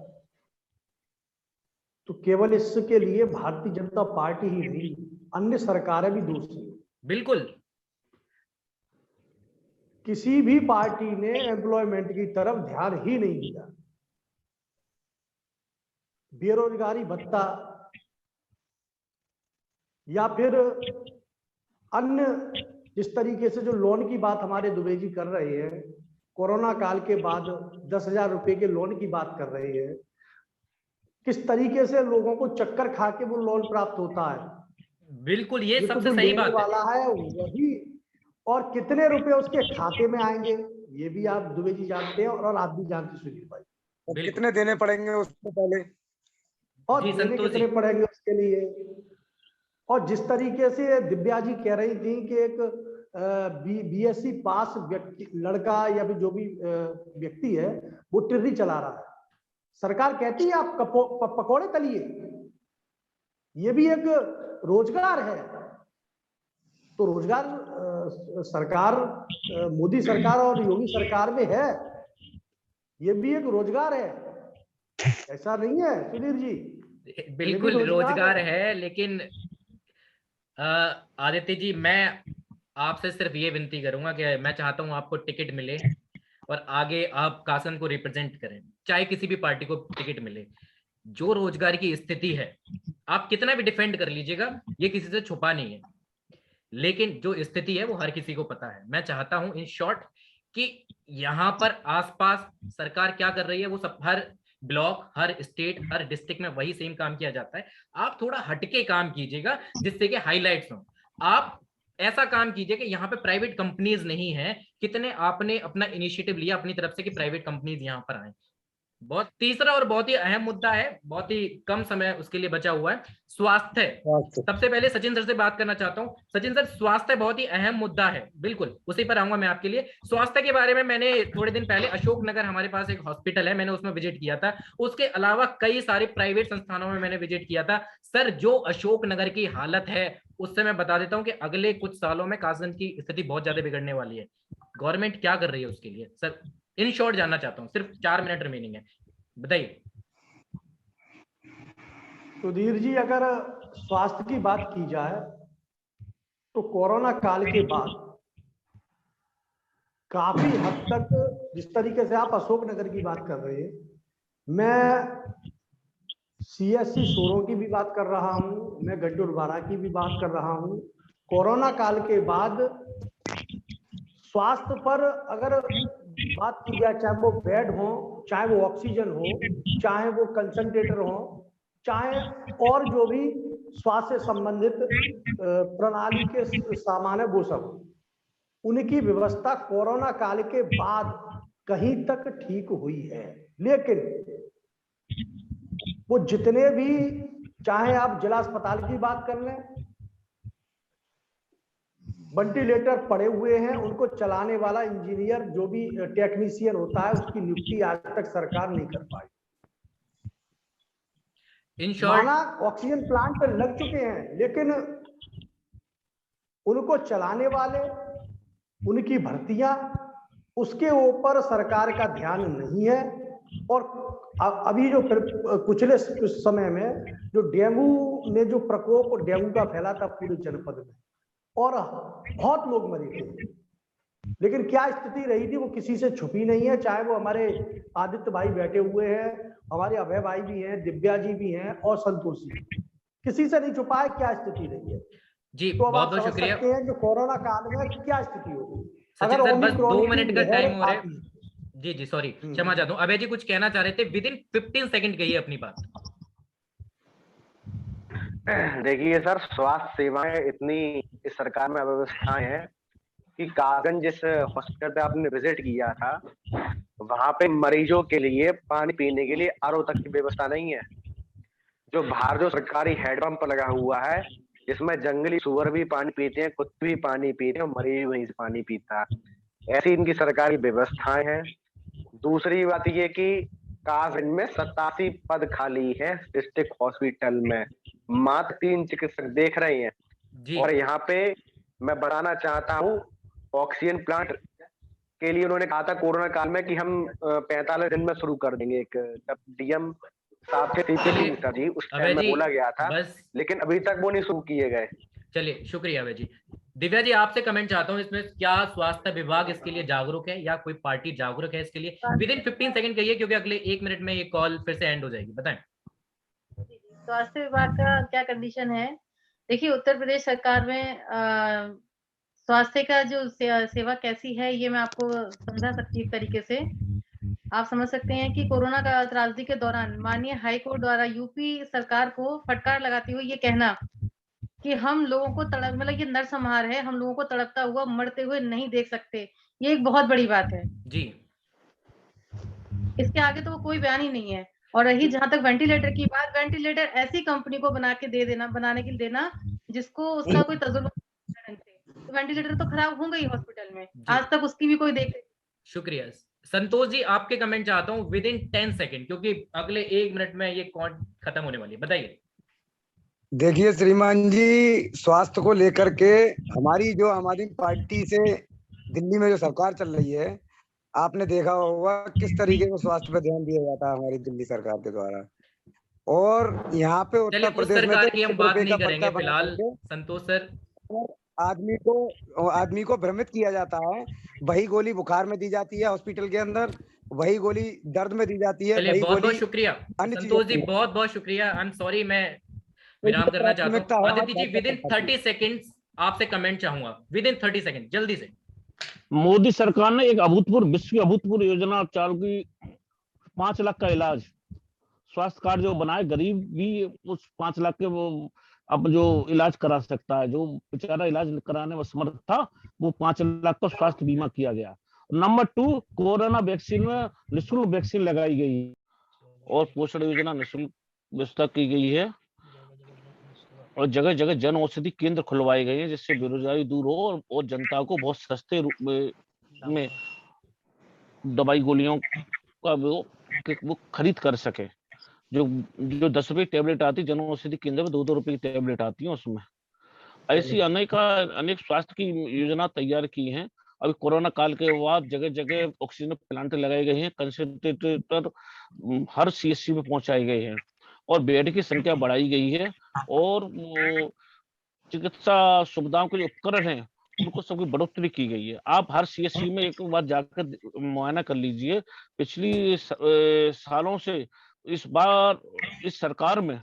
तो केवल इसके लिए भारतीय जनता पार्टी ही नहीं, अन्य सरकारें भी दोषी हैं। बिल्कुल। किसी भी पार्टी ने एम्प्लॉयमेंट की तरफ ध्यान ही नहीं दिया। बेरोजगारी भत्ता या फिर अन्य जिस तरीके से जो लोन की बात हमारे दुबे जी कर रहे हैं, कोरोना काल के बाद 10,000 रुपए के लोन की बात कर रहे हैं, किस तरीके से लोगों को चक्कर खा के वो लोन प्राप्त होता है। बिल्कुल, ये तो सबसे जो सही लेने बात वाला है वही, और कितने रुपए उसके खाते में आएंगे ये भी आप दुबे जी जानते हैं और आप भी जानते सुधीर भाई। और कितने देने पड़ेंगे उससे पहले, और जी, देने संतोष कितने जी। पड़ेंगे उसके लिए। और जिस तरीके से दिव्या जी कह रही थी कि एक बीएससी पास व्यक्ति, लड़का या भी जो भी व्यक्ति है वो टिर्री चला रहा है, सरकार कहती है आप पकौड़े तलिए, ये भी एक रोजगार है। तो रोजगार सरकार, मोदी सरकार और योगी सरकार में है, ये भी एक रोजगार है, ऐसा नहीं है सुधीर जी? बिल्कुल रोजगार है, लेकिन आदित्य जी, मैं आपसे सिर्फ ये विनती करूंगा कि मैं चाहता हूं आपको टिकट मिले और आगे आप कासन को रिप्रेजेंट करें, चाहे किसी भी पार्टी को टिकट मिले। जो रोजगार की स्थिति है, आप कितना भी डिफेंड कर लीजिएगा, ये किसी से छुपा नहीं है, लेकिन जो स्थिति है वो हर किसी को पता है। मैं चाहता हूं इन शॉर्ट कि यहाँ पर आसपास सरकार क्या कर रही है वो सब, हर ब्लॉक, हर स्टेट, हर डिस्ट्रिक्ट में वही सेम काम किया जाता है। आप थोड़ा हटके काम कीजिएगा जिससे कि हाईलाइट्स हो। आप ऐसा काम कीजिए कि यहाँ पे प्राइवेट कंपनीज नहीं है। कितने आपने अपना इनिशिएटिव लिया अपनी तरफ से कि प्राइवेट कंपनीज यहाँ पर आए। बहुत तीसरा और बहुत ही अहम मुद्दा है, बहुत ही कम समय उसके लिए बचा हुआ है, स्वास्थ्य। सबसे पहले सचिन सर से बात करना चाहता हूं। सचिन सर, स्वास्थ्य बहुत ही अहम मुद्दा है, बिल्कुल उसी पर आऊंगा मैं आपके लिए। स्वास्थ्य के बारे में मैंने थोड़े दिन पहले अशोकनगर, हमारे पास एक हॉस्पिटल है, मैंने उसमें विजिट किया था। उसके अलावा कई सारे प्राइवेट संस्थानों में मैंने विजिट किया था। सर, जो अशोकनगर की हालत है उससे मैं बता देता हूं कि अगले कुछ सालों में कासगंज की स्थिति बहुत ज्यादा बिगड़ने वाली है। गवर्नमेंट क्या कर रही है उसके लिए सर? इन शॉर्ट जानना चाहता हूँ, सिर्फ 4 मिनट रिमेनिंग है, बताइए। सुधीर जी, अगर स्वास्थ्य की बात की जाए तो कोरोना काल के बाद काफी हद तक, जिस तरीके से आप अशोकनगर की बात कर रहे हैं, मैं सीएससी सोरों की भी बात कर रहा हूं, मैं गड्डुरवाड़ा की भी बात कर रहा हूं। कोरोना काल के बाद स्वास्थ्य पर अगर बात की जाए, चाहे वो बेड हो, चाहे वो ऑक्सीजन हो, चाहे वो कंसंट्रेटर हो, चाहे और जो भी स्वास्थ्य से संबंधित प्रणाली के सामान है वो सब, उनकी व्यवस्था कोरोना काल के बाद कहीं तक ठीक हुई है। लेकिन वो जितने भी, चाहे आप जिला अस्पताल की बात कर लें, वेंटिलेटर पड़े हुए हैं, उनको चलाने वाला इंजीनियर जो भी टेक्नीशियन होता है उसकी नियुक्ति आज तक सरकार नहीं कर पाई। इन शॉर्ट माना ऑक्सीजन प्लांट लग चुके हैं, लेकिन उनको चलाने वाले, उनकी भर्तियां, उसके ऊपर सरकार का ध्यान नहीं है। और अभी जो पिछले कुछ समय में जो डेंगू ने जो प्रकोप डेंगू का फैला था पूरे जनपद में, और बहुत लोग मरे थे, लेकिन क्या स्थिति रही थी वो किसी से छुपी नहीं है। चाहे वो हमारे आदित्य भाई बैठे हुए हैं, हमारे अभय भाई भी हैं, दिव्या जी भी हैं और संतोष जी, किसी से नहीं छुपा है क्या स्थिति रही है। जी, तो अब बहुत आप बहुत समझ शुक्रिया सकते हैं कि कोरोना काल में क्या स्थिति होगी सचिन अगर सर। बस 2 ओमिक्रॉन की मिनट का लहर टाइम हो रहा है। आती है। जी सॉरी, क्षमा चाहता हूँ। अभय जी कुछ कहना चाह रहे थे, विद इन 15 सेकंड कहिए अपनी बात। देखिए सर, स्वास्थ्य सेवाएं इतनी इस सरकार में अव्यवस्थाएं हैं कि कासगंज जिस हॉस्पिटल पे आपने विजिट किया था, वहां पे मरीजों के लिए पानी पीने के लिए आरओ तक की व्यवस्था नहीं है। जो बाहर जो सरकारी हैंडपंप लगा हुआ है, जिसमें जंगली सुअर भी पानी पीते हैं, कुत्ते भी पानी पीते हैं और मरीज वहीं से पानी पीता है। ऐसी इनकी सरकारी व्यवस्थाएं हैं। दूसरी बात ये कि कासगंज में 87 पद खाली हैं डिस्ट्रिक्ट हॉस्पिटल में, मात्र 3 चिकित्सक देख रहे हैं। जी और यहाँ पे मैं बढ़ाना चाहता हूँ, ऑक्सीजन प्लांट के लिए उन्होंने कहा था कोरोना काल में कि हम 45 दिन में शुरू कर देंगे। एक जब डीएम साहब थे सीपीटी चलिए मिश्रा जी, उस अभय टाइम में जी, बोला गया था, बस लेकिन अभी तक वो नहीं शुरू किए गए। चलिए, शुक्रिया अभय जी। दिव्या जी आपसे कमेंट चाहता हूँ इसमें, क्या स्वास्थ्य विभाग इसके लिए जागरूक है या कोई पार्टी जागरूक है इसके लिए? विद इन 15 सेकंड कहिए, क्योंकि अगले 1 मिनट में ये कॉल फिर से एंड हो जाएगी। बताएं। स्वास्थ्य विभाग का क्या कंडीशन है? देखिए, उत्तर प्रदेश सरकार में स्वास्थ्य का जो सेवा कैसी है, ये मैं आपको समझा सकती हूँ इस तरीके से। आप समझ सकते हैं कि कोरोना का त्रासदी के दौरान माननीय हाई कोर्ट द्वारा यूपी सरकार को फटकार लगाते हुए ये कहना कि हम लोगों को मतलब ये नरसंहार है, हम लोगों को तड़पता हुआ मरते हुए नहीं देख सकते, ये एक बहुत बड़ी बात है जी। इसके आगे तो कोई बयान ही नहीं है। और रही जहां तक वेंटिलेटर की बात, वेंटिलेटर ऐसी कंपनी को बनाने के लिए देना जिसको उसका कोई तजुर्बा, तो वेंटिलेटर तो खराब होंगे ही हॉस्पिटल में, आज तक उसकी भी कोई देख। शुक्रिया। संतोष जी आपके कमेंट चाहता हूँ विद इन 10 सेकंड, क्योंकि अगले 1 मिनट में ये कॉल खत्म होने वाली है। बताइए। देखिए श्रीमान जी, स्वास्थ्य को लेकर के हमारी जो आम आदमी पार्टी से दिल्ली में जो सरकार चल रही है, आपने देखा होगा किस तरीके से स्वास्थ्य पर ध्यान दिया जाता है हमारी दिल्ली सरकार के द्वारा। और यहाँ पे चलिए, उत्तर उस प्रदेश में सरकार तो की हम 1 बात रुपए नहीं का करेंगे पर्चा बना फिलहाल करके संतोष सर। आदमी को भ्रमित किया जाता है। वही गोली बुखार में दी जाती है हॉस्पिटल के अंदर, वही गोली दर्द में दी जाती है, चलिए, वही बहुत बहुत गोली शुक्रिया अन्य संतोष जी, चीजों। बहुत बहुत शुक्रिया। आई एम सॉरी, मैं तो विराम ये करना चाहता प्राथमिकता हूँ। है आदित्य हमारी जी, विद इन भाजपा सरकार की। 30 सेकेंड्स आपसे कमेंट चाहूंगा, विद इन 30 सेकेंड, जल्दी से। मोदी सरकार ने एक अभूतपूर्व, विश्व की अभूतपूर्व योजना चालू की। 5 लाख का इलाज, स्वास्थ्य कार्ड जो बनाए, गरीब भी उस 5 लाख के वो अब जो इलाज करा सकता है। जो बेचारा इलाज कराने में समर्थ था, वो 5 लाख का स्वास्थ्य बीमा किया गया। नंबर 2, कोरोना वैक्सीन में निःशुल्क वैक्सीन लगाई गई और पोषण योजना निःशुल्क व्यवस्था की गई है। और जगह जगह जन औषधि केंद्र खुलवाए गए हैं, जिससे बेरोजगारी दूर हो और जनता को बहुत सस्ते रूप में दवाई गोलियों का वो खरीद कर सके। जो जो 10 रुपए की टेबलेट आती, जन औषधि केंद्र में 2-2 रुपए की टेबलेट आती है उसमें। ऐसी अनेक स्वास्थ्य की योजना तैयार की हैं। अभी कोरोना काल के बाद जगह जगह ऑक्सीजन प्लांट लगाए गए हैं, कंसंट्रेटर हर सीएससी में पहुंचाए गए हैं और बेड की संख्या बढ़ाई गई है। और चिकित्सा सुविधाओं के जो उपकरण हैं उनको सबकी बढ़ोतरी की गई है। आप हर सीएससी में एक बार जाकर मुआयना कर लीजिए। पिछली सालों से इस बार इस सरकार में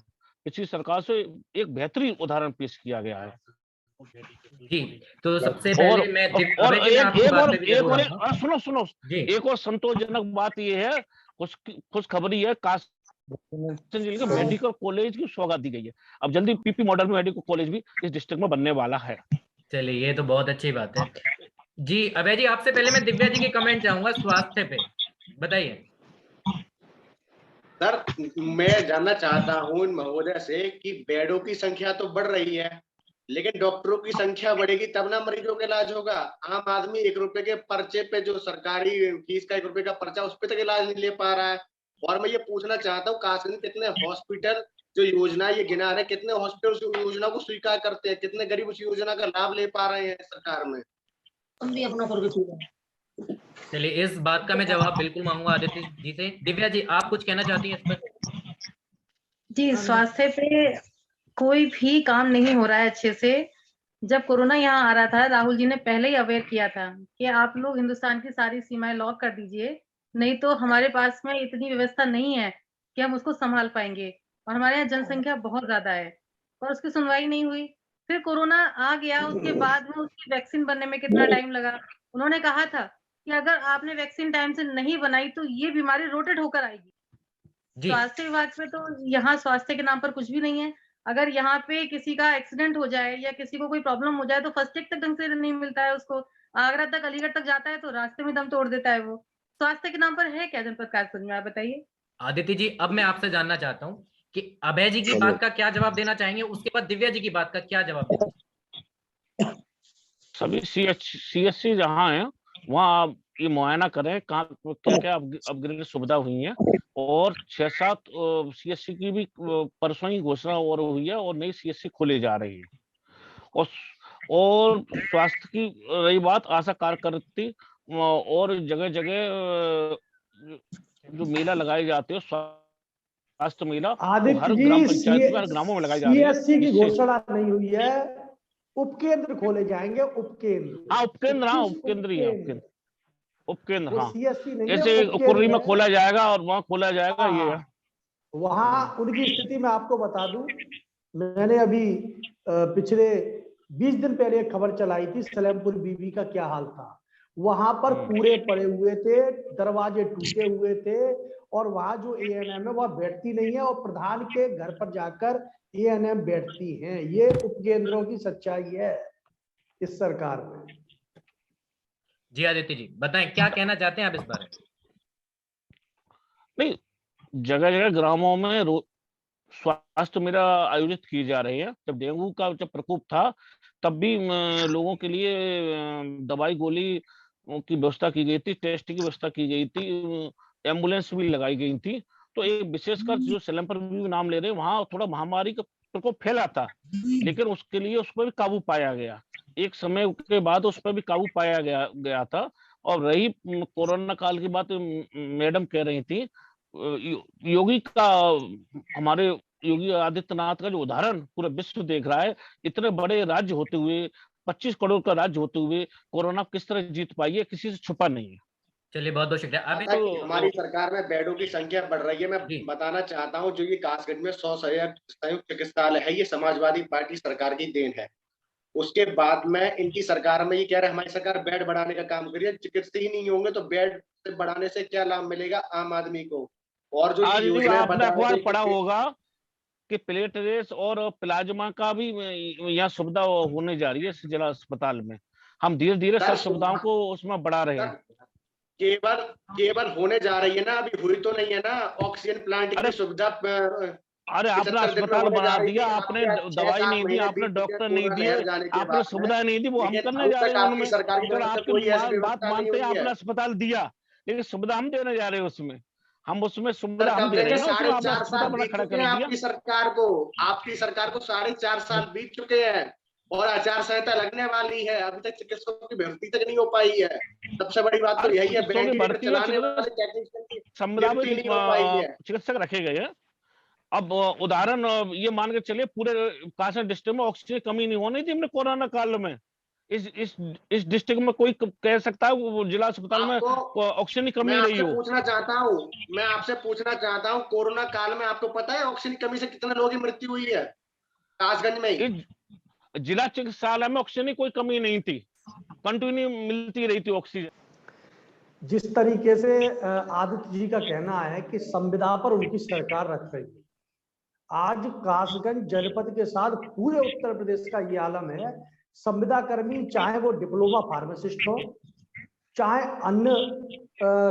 पिछली सरकार से एक बेहतरीन उदाहरण पेश किया गया है। जी, तो सबसे और पहले मैं और अभय जी, मैं आपकी बात पे भी जरूर एक आऊंगा। और सुनो जी, एक और संतोषजनक बात यह है, खुश खबरी है, कासगंज के मेडिकल कॉलेज की सौगात दी गई है। अब जल्दी पीपी मॉडल में मेडिकल कॉलेज भी इस डिस्ट्रिक्ट में बनने वाला है। चलिए, ये तो बहुत अच्छी बात है। जी अभय जी, आपसे पहले मैं दिव्या जी के कमेंट चाहूंगा स्वास्थ्य पे। बताइए सर, मैं जानना चाहता हूँ इन महोदय से कि बेडों की संख्या तो बढ़ रही है, लेकिन डॉक्टरों की संख्या बढ़ेगी तब ना मरीजों का इलाज होगा। आम आदमी 1 रुपए के पर्चे पे, जो सरकारी फीस का 1 रुपए का पर्चा, उस पे तक इलाज नहीं ले पा रहा है। और मैं ये पूछना चाहता हूँ, कासगंज कितने हॉस्पिटल जो योजना ये गिना रहे, कितने हॉस्पिटल उस योजना को स्वीकार करते हैं, कितने गरीब उस योजना का लाभ ले पा रहे हैं सरकार में। हम भी अपना करके चलिए, इस बात का मैं जवाब बिल्कुल मांगूंगा आदित्य जी से। दिव्या जी, आप कुछ कहना चाहती हैं इस पर? जी, स्वास्थ्य पे कोई भी काम नहीं हो रहा है अच्छे से। जब कोरोना यहाँ आ रहा था, राहुल जी ने पहले ही अवेयर किया था कि आप लोग हिंदुस्तान की सारी सीमाएं लॉक कर दीजिए, नहीं तो हमारे पास में इतनी व्यवस्था नहीं है कि हम उसको संभाल पाएंगे, और हमारे यहाँ जनसंख्या बहुत ज्यादा है, पर उसकी सुनवाई नहीं हुई। फिर कोरोना आ गया, उसके बाद में उसकी वैक्सीन बनने में कितना टाइम लगा। उन्होंने कहा था कि अगर आपने वैक्सीन टाइम से नहीं बनाई तो ये बीमारी रोटेट होकर आएगी। जी, स्वास्थ्य विभाग में तो यहाँ स्वास्थ्य के नाम पर कुछ भी नहीं है। अगर यहाँ पे किसी का एक्सीडेंट हो जाए या किसी को कोई प्रॉब्लम हो जाए तो फर्स्ट एड तक ढंग से नहीं मिलता है उसको। आगरा तक, अलीगढ़ तक जाता है तो रास्ते में दम तोड़ देता है वो। स्वास्थ्य के नाम पर है क्या जनपद कासगंज में, आप बताइए। आदित्य जी, अब मैं आपसे जानना चाहता हूँ कि अभय जी की बात का क्या जवाब देना चाहेंगे, उसके बाद दिव्या जी की बात का क्या जवाब देना? सभी CHC जहाँ है वहाँ आप ये मुआयना करें कहाँ क्या क्या अपग्रेड सुविधा हुई है, और 6-7 CHC की भी परसों ही घोषणा और हुई है, और नई CHC खोले जा रही है। और स्वास्थ्य की रही बात, आशा कार्यकर्ती और जगह जगह जो मेला लगाए जाते हैं, स्वास्थ्य मेला, आदित्य हर जी, ग्राम पंचायत हर ग्रामों में लगाई जा रही है। CHC की घोषणा नहीं हुई है, उपकेंद्र खोले जाएंगे, उपकेंद्र। हाँ, उपकेंद्र, हाँ, 21 उपकेंद्र ही है, उपकेंद्र, वो हाँ। CHC नहीं है, जैसे कुर्री उपकेंद्र में है। खोला जाएगा और वहाँ खोला जाएगा, ये है। वहाँ उनकी स्थिति मैं आपको बता दूं, मैंने अभी पिछले 20 दिन पहले एक खबर चलाई थी, सलेमपुर बीबी का क्या हाल था। वहां पर कूड़े पड़े हुए थे, दरवाजे टूटे हुए थे, और वहां जो ANM है वह बैठती नहीं है, और प्रधान के घर पर जाकर ANM बैठती हैं। ये उपकेंद्रों की सच्चाई है इस सरकार में। जी आदित्य जी, बताएं क्या कहना चाहते हैं आप इस बारे में? नहीं, जगह जगह ग्रामों में स्वास्थ्य मेला आयोजित किए जा रहे हैं। जब डेंगू का प्रकोप था तब भी लोगों के लिए दवाई गोली की व्यवस्था की गई थी, टेस्ट की व्यवस्था की गई थी, एम्बुलेंस भी लगाई गई थी। तो एक विशेषकर जो सलेमपुर भी नाम ले रहे हैं, वहां थोड़ा महामारी का प्रकोप फैला था, लेकिन उसके लिए उस पर भी काबू पाया गया। एक समय के बाद उस पर भी काबू पाया गया था। और रही कोरोना काल की बात, मैडम कह रही थी, योगी का, हमारे योगी आदित्यनाथ का जो उदाहरण पूरा विश्व देख रहा है, इतने बड़े राज्य होते हुए, 25 करोड़ का राज्य होते हुए कोरोना किस तरह जीत पाई है, किसी से छुपा नहीं है। चलिए, बहुत बहुत शुक्रिया। अब तो हमारी सरकार में बेडों की संख्या बढ़ रही है। मैं बताना चाहता हूं, जो ये कासगंज में 100 संयुक्त चिकित्सालय है, ये समाजवादी पार्टी सरकार की देन है। उसके बाद में इनकी सरकार में ये कह रहे हैं हमारी सरकार बेड बढ़ाने का काम करिए। चिकित्सक ही नहीं होंगे तो बेड बढ़ाने से क्या लाभ मिलेगा आम आदमी को? और जो योजना आपने अखबार पढ़ा होगा कि प्लेटलेट्स और प्लाज्मा का भी यहाँ सुविधा होने जा रही है इस जिला अस्पताल में। हम धीरे धीरे सब सुविधाओं को उसमें बढ़ा रहे हैं। केवल होने जा रही है ना, अभी हुई तो नहीं है ना। ऑक्सीजन प्लांट की सुविधा, अरे आपने अस्पताल बना दिया, आपने दवाई नहीं दी, आपने डॉक्टर नहीं दिए, आपने सुविधा नहीं दी, वो हम करने जा रहे हैं उनमें। अगर आपकी बात मानते हैं, आपने अस्पताल दिया, लेकिन सुविधा हम देने जा रहे हैं उसमें। हम उसमें सुविधा हम दे रहे हैं, उसमें आपने अस्पताल बना खड़ा कर दिया। आपकी सरकार को 4.5 साल बीत चुके हैं और आचार संहिता लगने वाली है, अभी तक चिकित्सकों की भर्ती तक नहीं हो पाई है। सबसे बड़ी बात तो यही है, चिकित्सक रखे गए हैं। अब उदाहरण ये मान के चलिए, पूरे कासगंज डिस्ट्रिक्ट में ऑक्सीजन की कमी नहीं होनी थी हमने कोरोना काल में। इस डिस्ट्रिक्ट में कोई कह सकता है वो जिला अस्पताल में ऑक्सीजन की कमी रही हो? मैं आपसे पूछना चाहता हूँ, कोरोना काल में आपको पता है ऑक्सीजन की कमी से कितने लोगों की मृत्यु हुई है कासगंज में? जिला चिकित्सालय में ऑक्सीजन की कोई कमी नहीं थी, कंटिन्यू मिलती रही थी ऑक्सीजन। जिस तरीके से आदित्य जी का कहना है कि संविदा पर उनकी सरकार रख रही है, आज कासगंज जनपद के साथ पूरे उत्तर प्रदेश का ये आलम है। संविदा कर्मी, चाहे वो डिप्लोमा फार्मासिस्ट हो, चाहे अन्य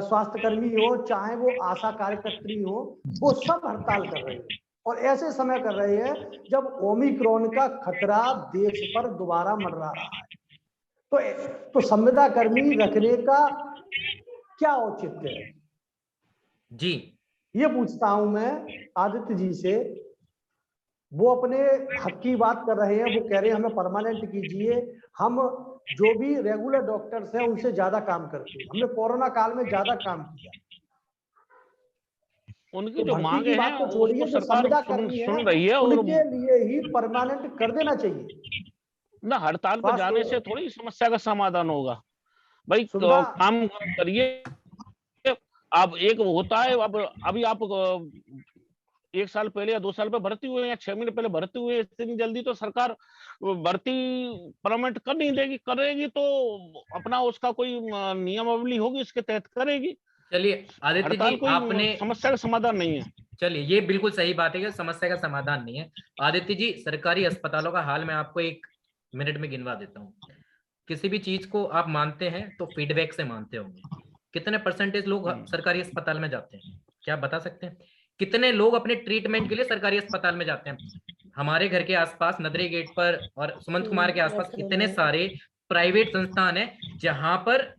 स्वास्थ्य कर्मी हो, चाहे वो आशा कार्यकर्त्री हो, वो सब हड़ताल कर रहे हैं। और ऐसे समय कर रहे हैं जब ओमिक्रॉन का खतरा देश पर दोबारा मंडरा रहा है। तो संविदा कर्मी रखने का क्या औचित्य है? जी, ये पूछता हूं मैं आदित्य जी से वो अपने हक की बात कर रहे हैं, वो कह रहे हैं हमें परमानेंट कीजिए, हम जो भी रेगुलर डॉक्टर्स हैं उनसे ज्यादा काम करते हैं, हमने कोरोना काल में ज्यादा काम किया। उनकी तो जो भर्ती मांगे की बात हैं तो छोड़िए, उसको जो सरकार संविदा सुन कर्मी है सुन रही है, और उनके लिए ही परमानेंट कर देना चाहिए। ना हड़ताल पर जाने से थोड़ी समस्या का समाधान होगा भाई। सुविधा काम करिए। अब एक होता है, अब अभी आप 1 साल पहले या 2 साल पे भर्ती हुए या 6 महीने पहले भर्ती हुए, इतनी जल्दी तो सरकार भर्ती परमानेंट कर नहीं देगी। करेगी तो अपना उसका कोई नियमावली होगी, इसके तहत करेगी। चलिए आदित्य हड़ताल जी, कोई आपने समस्या का समाधान नहीं है। चलिए ये बिल्कुल सही बात है कि समस्या का समाधान नहीं है। आदित्य जी, सरकारी अस्पतालों का हाल मैं आपको 1 मिनट में गिनवा देता हूँ। किसी भी चीज को आप मानते हैं तो फीडबैक से मानते होंगे। कितने परसेंटेज लोग सरकारी अस्पताल में जाते हैं, क्या आप बता सकते हैं? कितने लोग अपने ट्रीटमेंट के लिए सरकारी अस्पताल में जाते हैं? हमारे घर के आसपास नदरी गेट पर और सुमंत कुमार के आसपास इतने सारे प्राइवेट संस्थान है जहां पर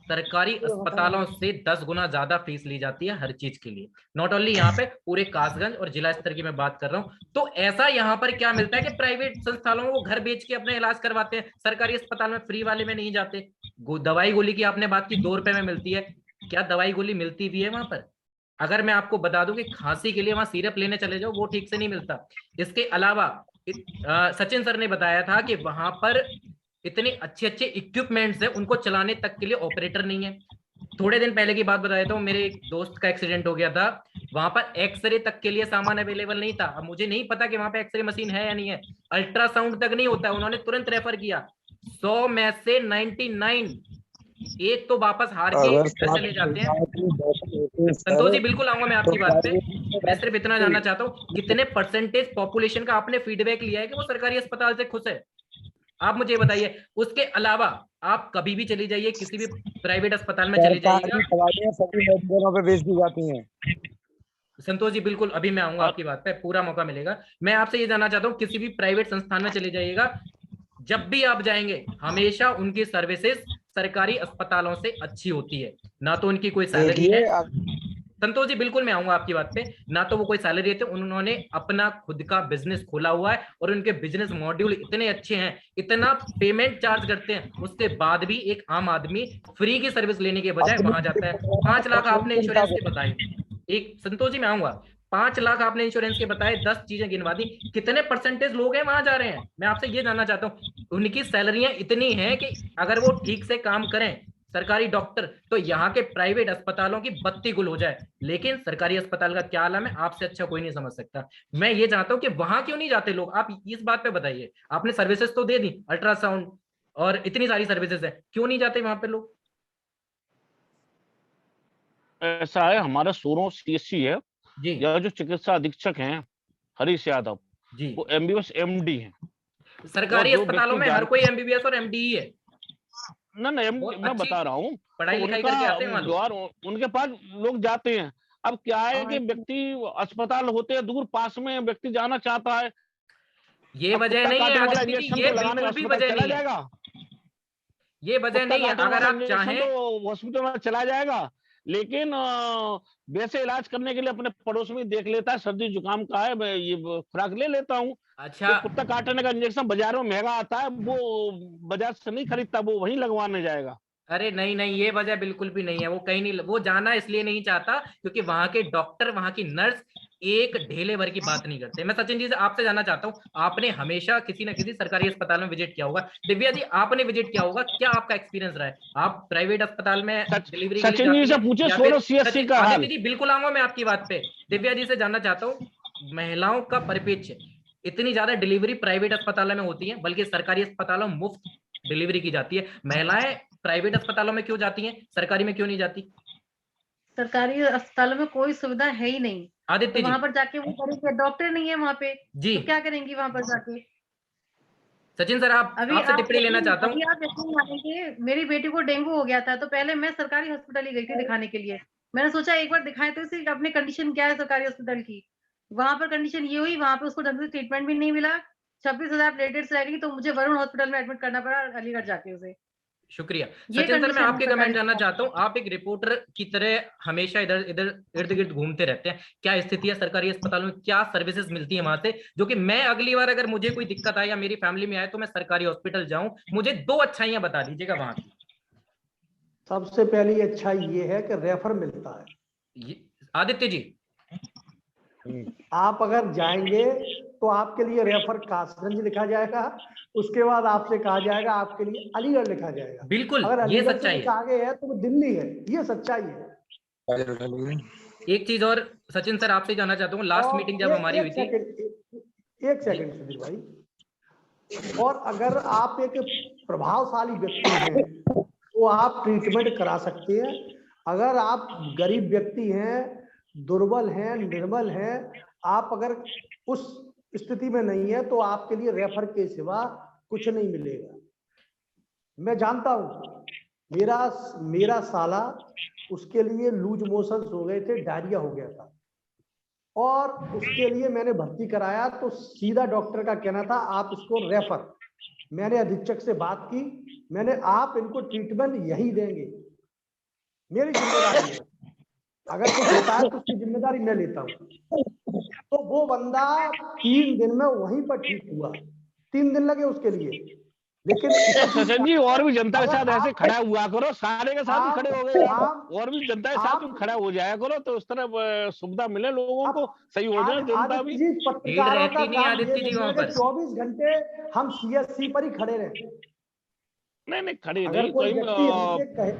सरकारी अस्पतालों से 10 गुना ज्यादा फीस ली जाती है हर चीज के लिए। नॉट ओनली यहाँ पे, पूरे कासगंज और जिला स्तर की मैं बात कर रहा हूँ। तो ऐसा यहाँ पर क्या मिलता है कि प्राइवेट संस्थानों में वो घर बेच के अपना इलाज करवाते हैं, सरकारी अस्पताल में फ्री वाले में नहीं जाते। दवाई गोली की आपने बात की 2 रुपए में मिलती है, क्या दवाई गोली मिलती भी है वहां पर? अगर मैं आपको बता दूं कि खांसी के लिए वहां सिरप लेने चले जाओ, वो ठीक से नहीं मिलता। इसके अलावा सचिन सर ने बताया था कि वहां पर इतने अच्छे अच्छे इक्विपमेंट्स है, उनको चलाने तक के लिए ऑपरेटर नहीं है। थोड़े दिन पहले की बात बता देता हूँ, मेरे एक दोस्त का एक्सीडेंट हो गया था, वहां पर एक्सरे तक के लिए सामान अवेलेबल नहीं था। अब मुझे नहीं पता कि वहां पे एक्सरे मशीन है या नहीं है, अल्ट्रासाउंड तक नहीं होता है, उन्होंने तुरंत रेफर किया। 100 में से 99 एक तो वापस हार के अगर घर चले जाते हैं। संतोष जी सर बिल्कुल आऊंगा मैं तो आपकी बात पे। मैं सिर्फ इतना जानना चाहता हूँ, कितने परसेंटेज पॉपुलेशन का आपने फीडबैक लिया है कि वो सरकारी अस्पताल से खुश है? आप मुझे बताइए। उसके अलावा आप कभी भी चली जाइए, किसी भी प्राइवेट अस्पताल में चले जाइएगा। सरकारी दवाइयाँ सभी मेडिकलों पे बेच दी जाती हैं। संतोष जी बिल्कुल, अभी मैं आऊंगा आपकी बात पे, पूरा मौका मिलेगा। मैं आपसे ये जानना चाहता हूँ, किसी भी प्राइवेट संस्थान में चले जाइएगा, जब भी आप जाएंगे हमेशा उनकी सर्विसेज सरकारी अस्पतालों से अच्छी होती है। ना तो उनकी कोई सैलरी है, देखिए संतोष जी बिल्कुल मैं आऊंगा आपकी बात पे, ना तो वो कोई सैलरी देते, उन्होंने अपना खुद का बिजनेस खोला हुआ है और उनके बिजनेस मॉड्यूल इतने अच्छे हैं, इतना पेमेंट चार्ज करते हैं, उसके बाद भी एक आम आदमी फ्री की सर्विस लेने के बजाय वहां जाता है। 5 लाख आपने इंश्योरेंस के बताए, एक संतोष जी मैं आऊंगा, 5 लाख आपने इंश्योरेंस के बताए, 10 चीजें गिनवा दी, कितने परसेंटेज लोग हैं वहां जा रहे हैं? मैं आपसे ये जानना चाहता हूँ। उनकी सैलरियां इतनी हैं कि अगर वो ठीक से काम करें सरकारी डॉक्टर, तो यहाँ के प्राइवेट अस्पतालों की बत्ती गुल हो जाए। लेकिन सरकारी अस्पताल का क्या आलम है, आपसे अच्छा कोई नहीं समझ सकता। मैं ये चाहता हूँ कि वहां क्यों नहीं जाते लोग, आप इस बात पे बताइए। आपने सर्विसेज तो दे दी, अल्ट्रासाउंड और इतनी सारी सर्विसेज है, क्यों नहीं जाते वहां पे लोग? ऐसा है, हमारा सोरो सीएससी है, जी या जो चिकित्सा अधीक्षक हैं हरीश यादव, जी। वो एमबीबीएस एमडी हैं। और सरकारी जो अस्पतालों व्यक्ति में हर कोई एमबीबीएस और एमडी ही है, ना बहुत मैं अच्छी बता रहा हूँ, तो पढ़ाई लिखाई उनका करके आते हैं वहां लोग। द्वार, उनके पास लोग जाते हैं। अब क्या है कि व्यक्ति अस्पताल होते हैं दूर, पास में व्यक्ति जाना चाहता है, ये अब वजह कुत्ता नहीं है काटने वाला आदित्य जी, इंजेक्शन ये तो लगाने बिल्कुल भी अस्पताल वजह चला नहीं है, जाएगा, ये वजह कुत्ता नहीं है। काटने अगर वाला आप इंजेक्शन चाहें, तो हॉस्पिटल में चला जाएगा, लेकिन वैसे इलाज करने के लिए अपने पड़ोस में देख लेता है, सर्दी जुकाम का है, मैं ये खुराक ले लेता हूँ। अच्छा तो कुत्ता काटने का इंजेक्शन बाजार में महंगा आता है, वो बाजार से नहीं खरीदता, वो वहीं लगवाने जाएगा। अरे नहीं नहीं, ये वजह बिल्कुल भी नहीं है। वो कहीं नहीं, वो जाना इसलिए नहीं चाहता क्योंकि वहां के डॉक्टर, वहां की नर्स एक ढेले भर की बात नहीं करते। मैं सचिन जी से आपसे जानना चाहता हूँ, आपने हमेशा किसी ना किसी सरकारी अस्पताल में विजिट किया होगा, दिव्या जी आपने विजिट किया होगा, क्या आपका एक्सपीरियंस रहा है? आप प्राइवेट अस्पताल में डिलीवरी के लिए सचिन जी जाती से हैं पूछे या सोरो फिर सीएससी सचिन? का आदित्य हाल। जी बिल्कुल आऊंगा मैं आपकी बात पे। दिव्या जी से जानना चाहता हूँ, महिलाओं का परिप्रेक्ष्य, इतनी ज्यादा डिलीवरी प्राइवेट अस्पतालों में होती है, बल्कि सरकारी अस्पतालों में मुफ्त डिलीवरी की जाती है। महिलाएं प्राइवेट अस्पतालों में क्यों जाती हैं, सरकारी में क्यों नहीं जाती? सरकारी अस्पतालों में कोई सुविधा है ही नहीं, तो आदित्य जी वहां पर जाके वो करेंगे, डॉक्टर नहीं है वहां पे, जी, तो क्या करेंगी वहां पर जाके? सचिन सर आप अभी आपसे आप टिप्पणी लेना यकीन चाहता हूँ। अभी आप यकीन मानेंगे, मेरी बेटी को डेंगू हो गया था, तो पहले मैं सरकारी हॉस्पिटल ही गई थी दिखाने के लिए। मैंने सोचा एक बार दिखाएं तो इसी अपनी कंडीशन क्या है सरकारी हॉस्पिटल की। वहां पर कंडीशन ये हुई, वहां पे उसको ढंग से ट्रीटमेंट भी नहीं मिला, 26,000 प्लेटलेट्स रह गई, तो मुझे वरुण हॉस्पिटल में एडमिट करना पड़ा अलीगढ़ जाके उसे। शुक्रिया ये सचिन सर, मैं condition आपके सरकारी कमेंट जानना चाहता हूँ। आप एक रिपोर्टर की तरह हमेशा इधर इधर इर्द गिर्द घूमते रहते हैं, क्या स्थिति है सरकारी अस्पतालों में, क्या सर्विसेज मिलती है वहां से, जो कि मैं अगली बार अगर मुझे कोई दिक्कत आए या मेरी फैमिली में आए तो मैं सरकारी हॉस्पिटल जाऊं, मुझे 2 अच्छाइयां बता दीजिएगा वहां की। सबसे पहली अच्छाई ये है कि रेफर मिलता है। आदित्य जी, आप अगर जाएंगे तो आपके लिए रेफर कासगंज लिखा जाएगा, उसके बाद आपसे कहा जाएगा आपके लिए अलीगढ़ लिखा जाएगा। बिल्कुल अगर ये अलीगढ़ से सच्चाई कुछ है। आगे है तो वो दिल्ली है, ये सच्चाई है। एक चीज और सचिन सर आपसे जानना चाहता हूँ, लास्ट और मीटिंग जब हमारी हुई थी। एक सेकंड सुधीर भाई, और अगर आप एक प्रभावशाली व्यक्ति हैं तो आप ट्रीटमेंट करा सकते हैं। अगर आप गरीब व्यक्ति हैं, दुर्बल हैं, निर्बल हैं, आप अगर उस स्थिति में नहीं है तो आपके लिए रेफर के सिवा कुछ नहीं मिलेगा। मैं जानता हूं, मेरा साला, उसके लिए लूज मोशंस हो गए थे, डायरिया हो गया था, और उसके लिए मैंने भर्ती कराया तो सीधा डॉक्टर का कहना था आप इसको रेफर। मैंने अधीक्षक से बात की, मैंने आप इनको ट्रीटमेंट यही देंगे, मेरी जिम्मेदारी है, अगर कुछ होता है तो उसकी जिम्मेदारी मैं लेता हूँ। तो वो बंदा 3 दिन में वहीं पर ठीक हुआ, 3 दिन लगे उसके लिए। लेकिन सचिन जी, और भी जनता के साथ ऐसे खड़ा हुआ करो, सारे के साथ खड़े हो गए आप, और भी जनता के साथ खड़ा हो जाया करो, तो उस तरह सुविधा मिले लोगों को, सही हो जाए जनता भी। पत्रकारों का काम आदित्य जी वहां पर 24 घंटे हम सीएससी पर ही खड़े रहे। नहीं खड़े अगर नहीं,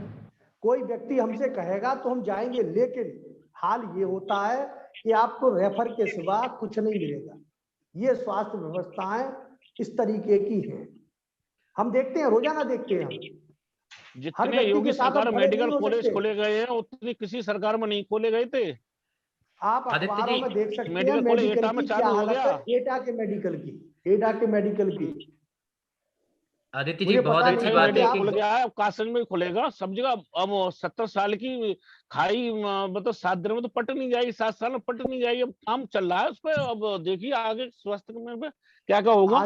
कोई व्यक्ति हमसे कहेगा तो हम जाएंगे, लेकिन हाल ये होता है कि आपको रेफर के सिवा कुछ नहीं मिलेगा। ये स्वास्थ्य व्यवस्थाएं इस तरीके की हैं, हम देखते हैं, रोजाना देखते हैं हम। जितने योगी सरकार मेडिकल कॉलेज खोले गए हैं उतनी किसी सरकार में नहीं खोले गए थे। आप अखबारों में देख सकते हैं मेडिकल कॉलेज एटा में चालू हो गया, एटा के मेडिकल की। आदित्य जी बहुत अच्छी बात है खुल गया है, कासगंज में खुलेगा सब जगह। अब 70 साल की खाई मतलब 7 दिन में तो पट नहीं जाएगी, 7 साल में पट नहीं जाएगी। अब काम चल रहा है उस पर, अब देखिए आगे स्वास्थ्य में क्या क्या होगा।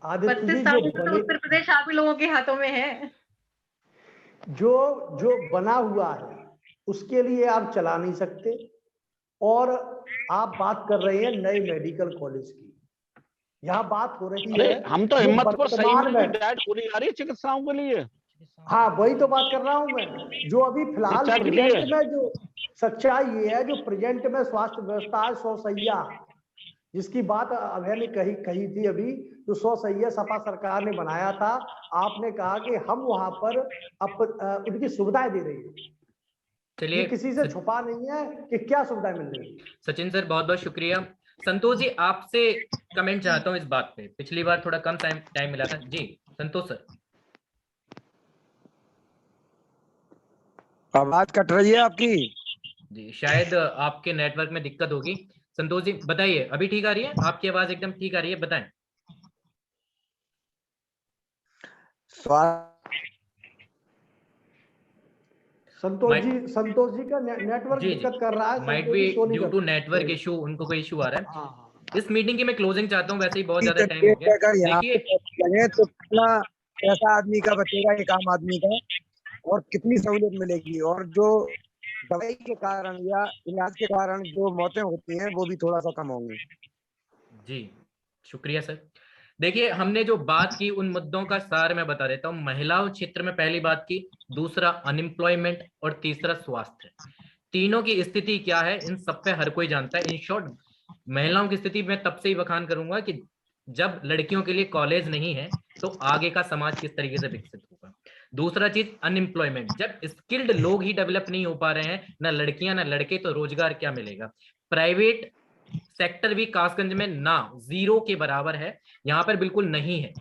आदित्य जी, उत्तर प्रदेश आप ही लोगों के हाथों में है। जो बना हुआ है उसके लिए आप चला नहीं सकते, और आप बात कर रहे हैं नए मेडिकल कॉलेज की, यहाँ बात हो रही है। हम तो हिम्मत पर सही में डाइट पूरी आ रही है चिकित्साओं के लिए। हाँ, वही तो बात कर रहा हूँ मैं। जो अभी फिलहाल प्रेजेंट में जो सच्चाई ये है, जो प्रेजेंट में स्वास्थ्य व्यवस्था है 100 सैया, जिसकी बात अभय ने कही थी अभी, जो 100 सैया सपा सरकार ने बनाया था, आपने कहा कि हम वहां पर उनकी सुविधाएं दे रही है। चलिए, किसी से छुपा नहीं है कि क्या सुविधाएं मिल रही है। सचिन सर बहुत बहुत शुक्रिया। संतोष जी, आपसे कमेंट चाहता हूं इस बात पे, पिछली बार थोड़ा कम टाइम मिला था जी। संतोष सर, आवाज कट रही है आपकी जी, शायद आपके नेटवर्क में दिक्कत होगी। संतोष जी बताइए, अभी ठीक आ रही है? आपकी आवाज एकदम ठीक आ रही है, बताएं। संतोष जी का नेटवर्क दिक्कत कर रहा है, might be due to network issue, उनको कोई इशू आ रहा है। इस मीटिंग की मैं क्लोजिंग चाहता हूं, वैसे ही बहुत ज्यादा टाइम हो गया। देखिए तो कितना पैसा आदमी का बचेगा, एक आम आदमी का, और कितनी सहूलियत मिलेगी, और जो दवाई के कारण या इलाज के कारण जो मौतें होती हैं वो भी थोड़ा सा कम होंगी। जी शुक्रिया सर। देखिए, हमने जो बात की उन मुद्दों का सार मैं बता देता हूँ। महिलाओं क्षेत्र में पहली बात की, दूसरा अनएम्प्लॉयमेंट, और तीसरा स्वास्थ्य। तीनों की स्थिति क्या है इन सब पे हर कोई जानता है। इन शॉर्ट, महिलाओं की स्थिति में तब से ही बखान करूंगा कि जब लड़कियों के लिए कॉलेज नहीं है तो आगे का समाज किस तरीके से विकसित होगा। दूसरा चीज अनएम्प्लॉयमेंट, जब स्किल्ड लोग ही डेवलप नहीं हो पा रहे हैं, ना लड़कियां ना लड़के, तो रोजगार क्या मिलेगा। प्राइवेट सेक्टर भी कासगंज में ना जीरो के बराबर है, यहाँ पर बिल्कुल नहीं है।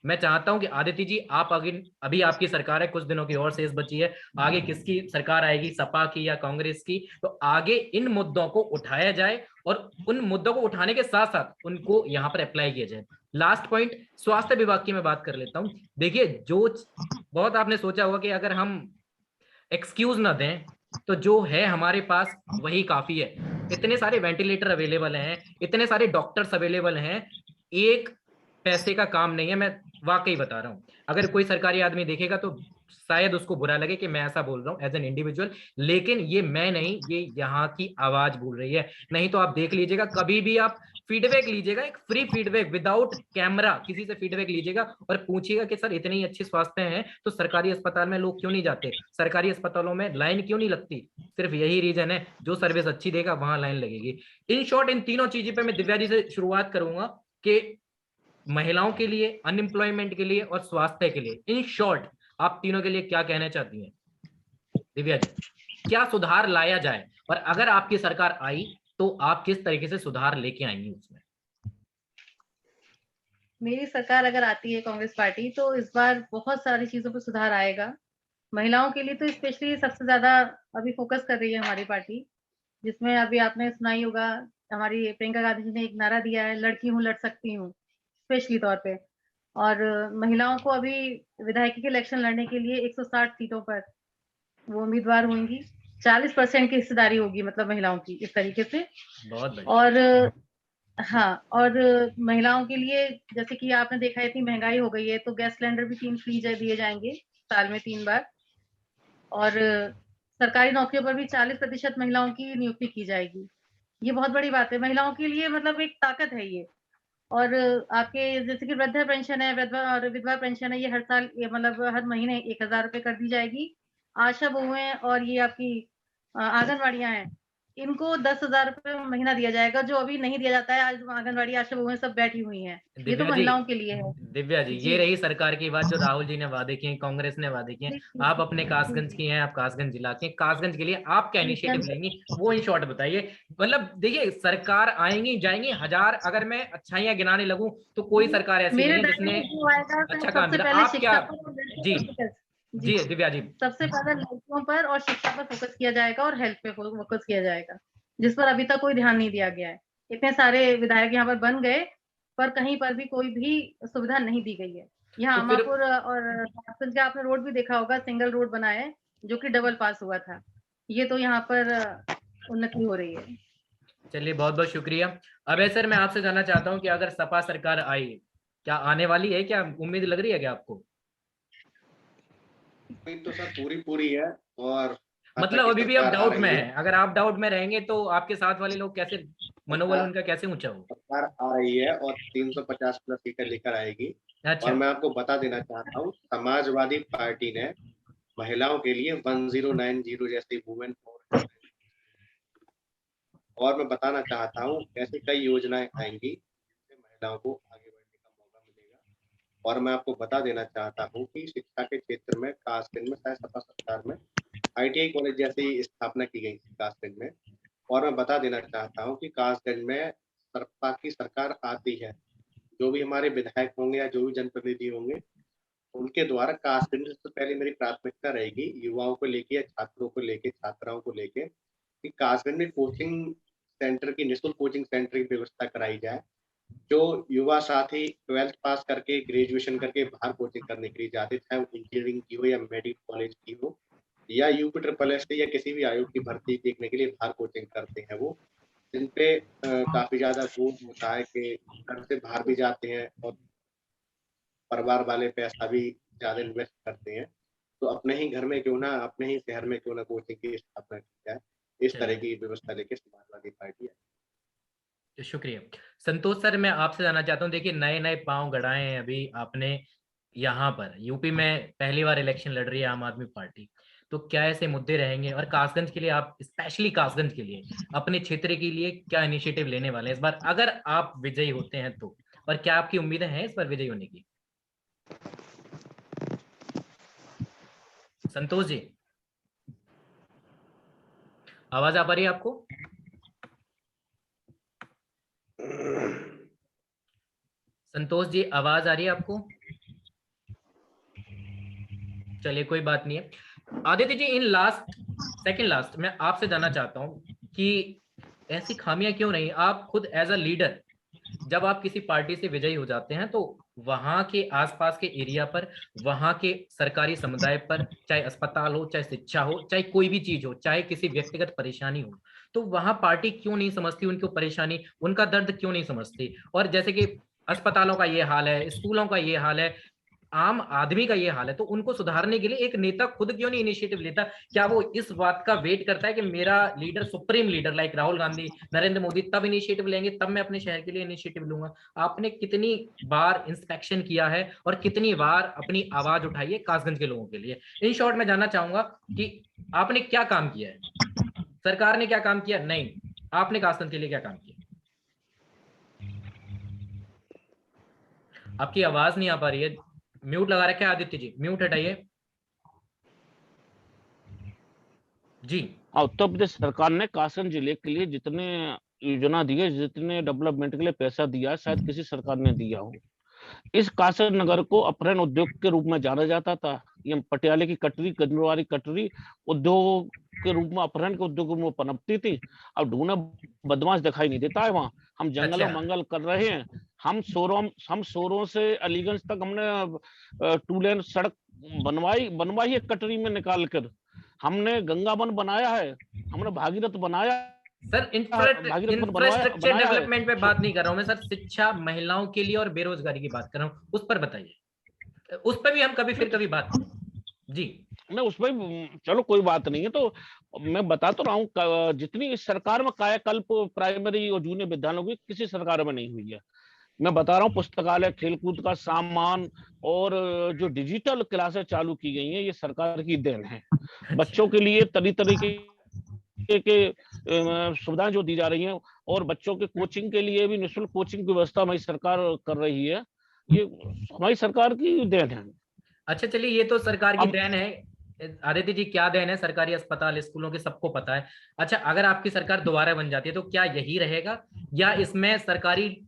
मैं चाहता हूं कि आदित्य जी, आप आगे, अभी आपकी सरकार है, कुछ दिनों की और शेष बची है, आगे किसकी सरकार आएगी, सपा की या कांग्रेस की, तो आगे इन मुद्दों को उठाया जाए और उन मुद्दों को उठाने के साथ साथ उनको यहाँ पर अप्लाई किया जाए। लास्ट पॉइंट, स्वास्थ्य विभाग की मैं बात कर लेता हूं। देखिए, जो बहुत आपने सोचा होगा कि अगर हम एक्सक्यूज ना दें तो जो है हमारे पास वही काफी है। इतने सारे वेंटिलेटर अवेलेबल हैं, इतने सारे डॉक्टर्स अवेलेबल हैं, एक पैसे का काम नहीं है, मैं वाकई बता रहा हूँ। अगर कोई सरकारी आदमी देखेगा तो शायद उसको बुरा लगे कि मैं ऐसा बोल रहा हूँ एज एन इंडिविजुअल, लेकिन ये मैं नहीं, ये यहाँ की आवाज बोल रही है। नहीं तो आप देख लीजिएगा, कभी भी आप फीडबैक लीजिएगा, एक फ्री फीडबैक विदाउट कैमरा किसी से फीडबैक लीजिएगा और पूछिएगा कि सर इतनी अच्छी स्वास्थ्य है तो सरकारी अस्पताल में लोग क्यों नहीं जाते, सरकारी अस्पतालों में लाइन क्यों नहीं लगती। सिर्फ यही रीजन है, जो सर्विस अच्छी देगा वहां लाइन लगेगी। इन शॉर्ट इन तीनों चीजों पे मैं दिव्या जी से शुरुआत करूंगा कि महिलाओं के लिए, अनएम्प्लॉयमेंट के लिए और स्वास्थ्य के लिए, इन शॉर्ट आप तीनों के लिए क्या कहना चाहती हैं दिव्या जी? क्या सुधार लाया जाए, और अगर आपकी सरकार आई तो आप किस तरीके से सुधार लेके आएंगी उसमें? मेरी सरकार अगर आती है कांग्रेस पार्टी, तो इस बार बहुत सारी चीजों पर सुधार आएगा। महिलाओं के लिए तो स्पेशली सबसे ज्यादा अभी फोकस कर रही है हमारी पार्टी, जिसमें अभी आपने सुना ही होगा, हमारी प्रियंका गांधी जी ने एक नारा दिया है, लड़की हूँ लड़ सकती हूँ, स्पेशली तौर पे। और महिलाओं को अभी विधायकी के इलेक्शन लड़ने के लिए 160 सीटों पर वो उम्मीदवार होंगी, 40% की हिस्सेदारी होगी, मतलब महिलाओं की, इस तरीके से। बहुत बढ़िया। और हाँ, और महिलाओं के लिए जैसे कि आपने देखा है इतनी महंगाई हो गई है, तो गैस सिलेंडर भी 3 फ्री दिए जाएंगे साल में 3 बार। और सरकारी नौकरियों पर भी 40% महिलाओं की नियुक्ति की जाएगी। ये बहुत बड़ी बात है महिलाओं के लिए, मतलब एक ताकत है ये। और आपके जैसे कि वृद्धा पेंशन है, विधवा पेंशन है, ये हर साल, ये मतलब हर महीने 1000 रुपए कर दी जाएगी। आशा बहुएं और ये आपकी आंगनवाड़ियां हैं, इनको 10,000 रुपए महीना दिया जाएगा, जो अभी नहीं दिया जाता है। आज आंगनवाड़ी आशा बहुएं सब बैठी हुई हैं, ये तो दिव्या जी, महिलाओं के लिए है। दिव्या जी, ये रही सरकार की बात जो राहुल जी ने वादे किए, कांग्रेस ने वादे किए। आप अपने कासगंज की हैं, आप कासगंज जिला के, कासगंज के लिए आप क्या इनिशिएटिव लेंगी वो इन शॉर्ट बताइए। मतलब देखिए, सरकार आएंगी जाएंगी हजार, अगर मैं अच्छाइयां गिनाने लगूं तो कोई सरकार ऐसी नहीं है जिसने अच्छा काम किया। आप क्या? जी जी दिव्या जी। सबसे पहले लड़कियों पर और शिक्षा पर फोकस किया जाएगा और हेल्थ पे फोकस किया जाएगा, जिस पर अभी तक कोई ध्यान नहीं दिया गया है। इतने सारे विधायक यहाँ पर बन गए, पर कहीं पर भी कोई भी सुविधा नहीं दी गई है। यहाँ तो फिर अमापुर और कासगंज का आपने रोड भी देखा होगा, सिंगल रोड बना है जो कि डबल पास हुआ था। ये तो यहाँ पर उन्नति हो रही है। चलिए, बहुत बहुत शुक्रिया। अभय सर, मैं आपसे जानना चाहता हूँ कि अगर सपा सरकार आई, क्या आने वाली है, क्या उम्मीद लग रही है क्या आपको? तो सर पूरी है। और मतलब अभी भी आप डाउट में हैं? अगर आप डाउट में रहेंगे तो आपके साथ वाले लोग कैसे, मनोबल उनका कैसे ऊंचा हो? सरकार आ रही है और 350 प्लस सीटें लेकर आएगी। अच्छा। और मैं आपको बता देना चाहता हूँ, समाजवादी पार्टी ने महिलाओं के लिए 1090 जैसी वुमेन पावर, और मैं बताना चाहता हूँ ऐसी कई योजनाएं आएंगी जिससे महिलाओं को आगे बढ़ने का मौका मिलेगा। और मैं आपको बता देना चाहता हूँ कि शिक्षा के क्षेत्र में कासगंज में शायद सपा सरकार में ITI कॉलेज जैसी स्थापना की गई थी कासगंज में। और मैं बता देना चाहता हूँ कि कासगंज में सपा की सरकार आती है, जो भी हमारे विधायक होंगे या जो भी जनप्रतिनिधि होंगे, उनके द्वारा कासगंज में सबसे पहले मेरी प्राथमिकता रहेगी युवाओं को लेके या छात्रों को लेके, छात्राओं को लेके, कि कासगंज में कोचिंग सेंटर की, निःशुल्क कोचिंग सेंटर की व्यवस्था कराई जाए। जो युवा साथी 12th पास करके, ग्रेजुएशन करके बाहर कोचिंग करने के लिए जाते, चाहे वो इंजीनियरिंग की हो या मेडिकल कॉलेज की हो या UP-SSSC या किसी भी आयोग की भर्ती देखने के लिए बाहर कोचिंग करते हैं, वो जिन पे काफी ज्यादा बोझ होता है कि घर से बाहर भी जाते हैं और परिवार वाले पैसा भी ज्यादा इन्वेस्ट करते हैं, तो अपने ही घर में क्यों ना, अपने ही शहर में क्यों ना कोचिंग की स्थापना की जाए। इस तरह की व्यवस्था लेके समाजवादी पार्टी है। शुक्रिया। संतोष सर, मैं आपसे जानना चाहता हूँ, देखिए नए नए पांव गड़ाए हैं अभी आपने यहाँ पर, यूपी में पहली बार इलेक्शन लड़ रही है आम आदमी पार्टी, तो क्या ऐसे मुद्दे रहेंगे? और कासगंज के लिए आप, स्पेशली कासगंज के लिए, अपने क्षेत्र के लिए क्या इनिशिएटिव लेने वाले हैं इस बार अगर आप विजयी होते हैं तो? और क्या आपकी उम्मीदें हैं इस बार विजयी होने की? संतोष जी, आवाज आ पा रही है आपको? संतोष जी, आवाज आ रही है आपको? चलिए, कोई बात नहीं है। Aditya ji, in second last मैं आपसे जानना चाहता हूं कि ऐसी खामियां क्यों नहीं, आप खुद एज अ लीडर जब आप किसी पार्टी से विजयी हो जाते हैं तो वहां के आसपास के एरिया पर, वहां के सरकारी समुदाय पर, चाहे अस्पताल हो, चाहे शिक्षा हो, चाहे कोई भी चीज हो, चाहे किसी व्यक्तिगत परेशानी हो, तो वहां पार्टी क्यों नहीं समझती उनकी परेशानी, उनका दर्द क्यों नहीं समझती? और जैसे कि अस्पतालों का ये हाल है, स्कूलों का ये हाल है, आम आदमी का ये हाल है, तो उनको सुधारने के लिए एक नेता खुद क्यों नहीं इनिशिएटिव लेता? क्या वो इस बात का वेट करता है कि मेरा leader, supreme leader like Rahul Gandhi, Narendra Modi तब इनिशिएटिव लेंगे, तब मैं अपने शहर के लिए इनिशिएटिव लूंगा? आपने कितनी बार इंस्पेक्शन किया है और कितनी बार अपनी आवाज उठाई है कासगंज के लोगों के लिए? इन शॉर्ट मैं जानना चाहूंगा कि आपने क्या काम किया है, सरकार ने क्या काम किया? नहीं, आपने कासगंज के लिए क्या काम किया? आपकी आवाज नहीं आ पा रही है, म्यूट लगा रखे आदित्य जी, म्यूट हटाइए जी। उत्तर प्रदेश सरकार ने कासगंज जिले के लिए जितने योजना दी है, जितने डेवलपमेंट के लिए पैसा दिया है, शायद किसी सरकार ने दिया हो। इस कासगंज नगर को अपहरण उद्योग के रूप में जाना जाता था। ये पटियाले की कटरी, गंजवारी कटरी उद्योग के रूप में, अपहरण के उद्योग में पनपती थी। अब ढूंढे बदमाश दिखाई नहीं देता है वहां। हम जंगलों मंगल कर रहे हैं। हम सोरों से अलीगंज तक हमने 2 लेन सड़क बनवाई है कटरी में निकाल कर। हमने गंगावन बनाया है, हमने भागीरथ बनाया। सर इंफ्रास्ट्रक्चर डेवलपमेंट पे बात नहीं कर रहा हूं मैं सर, शिक्षा, महिलाओं के लिए और बेरोजगारी की बात कर रहा हूं, उस पर बताइए। उस पर भी हम कभी बात करें जी। मैं उसमें चलो कोई बात नहीं है, तो मैं बता तो रहा हूँ जितनी इस सरकार में कायाकल्प प्राइमरी और जूनियर विद्यालयों की किसी सरकार में नहीं हुई है। मैं बता रहा हूँ पुस्तकालय, खेलकूद का सामान और जो डिजिटल क्लासेस चालू की गई हैं, ये सरकार की देन है। बच्चों के लिए तरीके के सुविधाएं जो दी जा रही हैं, और बच्चों के कोचिंग के लिए भी निःशुल्क कोचिंग की व्यवस्था हमारी सरकार कर रही है। ये हमारी सरकार की देन है। अच्छा चलिए, ये तो सरकार की देन है। आदित्य जी क्या देन है? सरकारी अस्पताल, स्कूलों के सबको पता है। अच्छा, अगर आपकी सरकार दोबारा बन जाती है तो क्या यही रहेगा, या इसमें सरकारी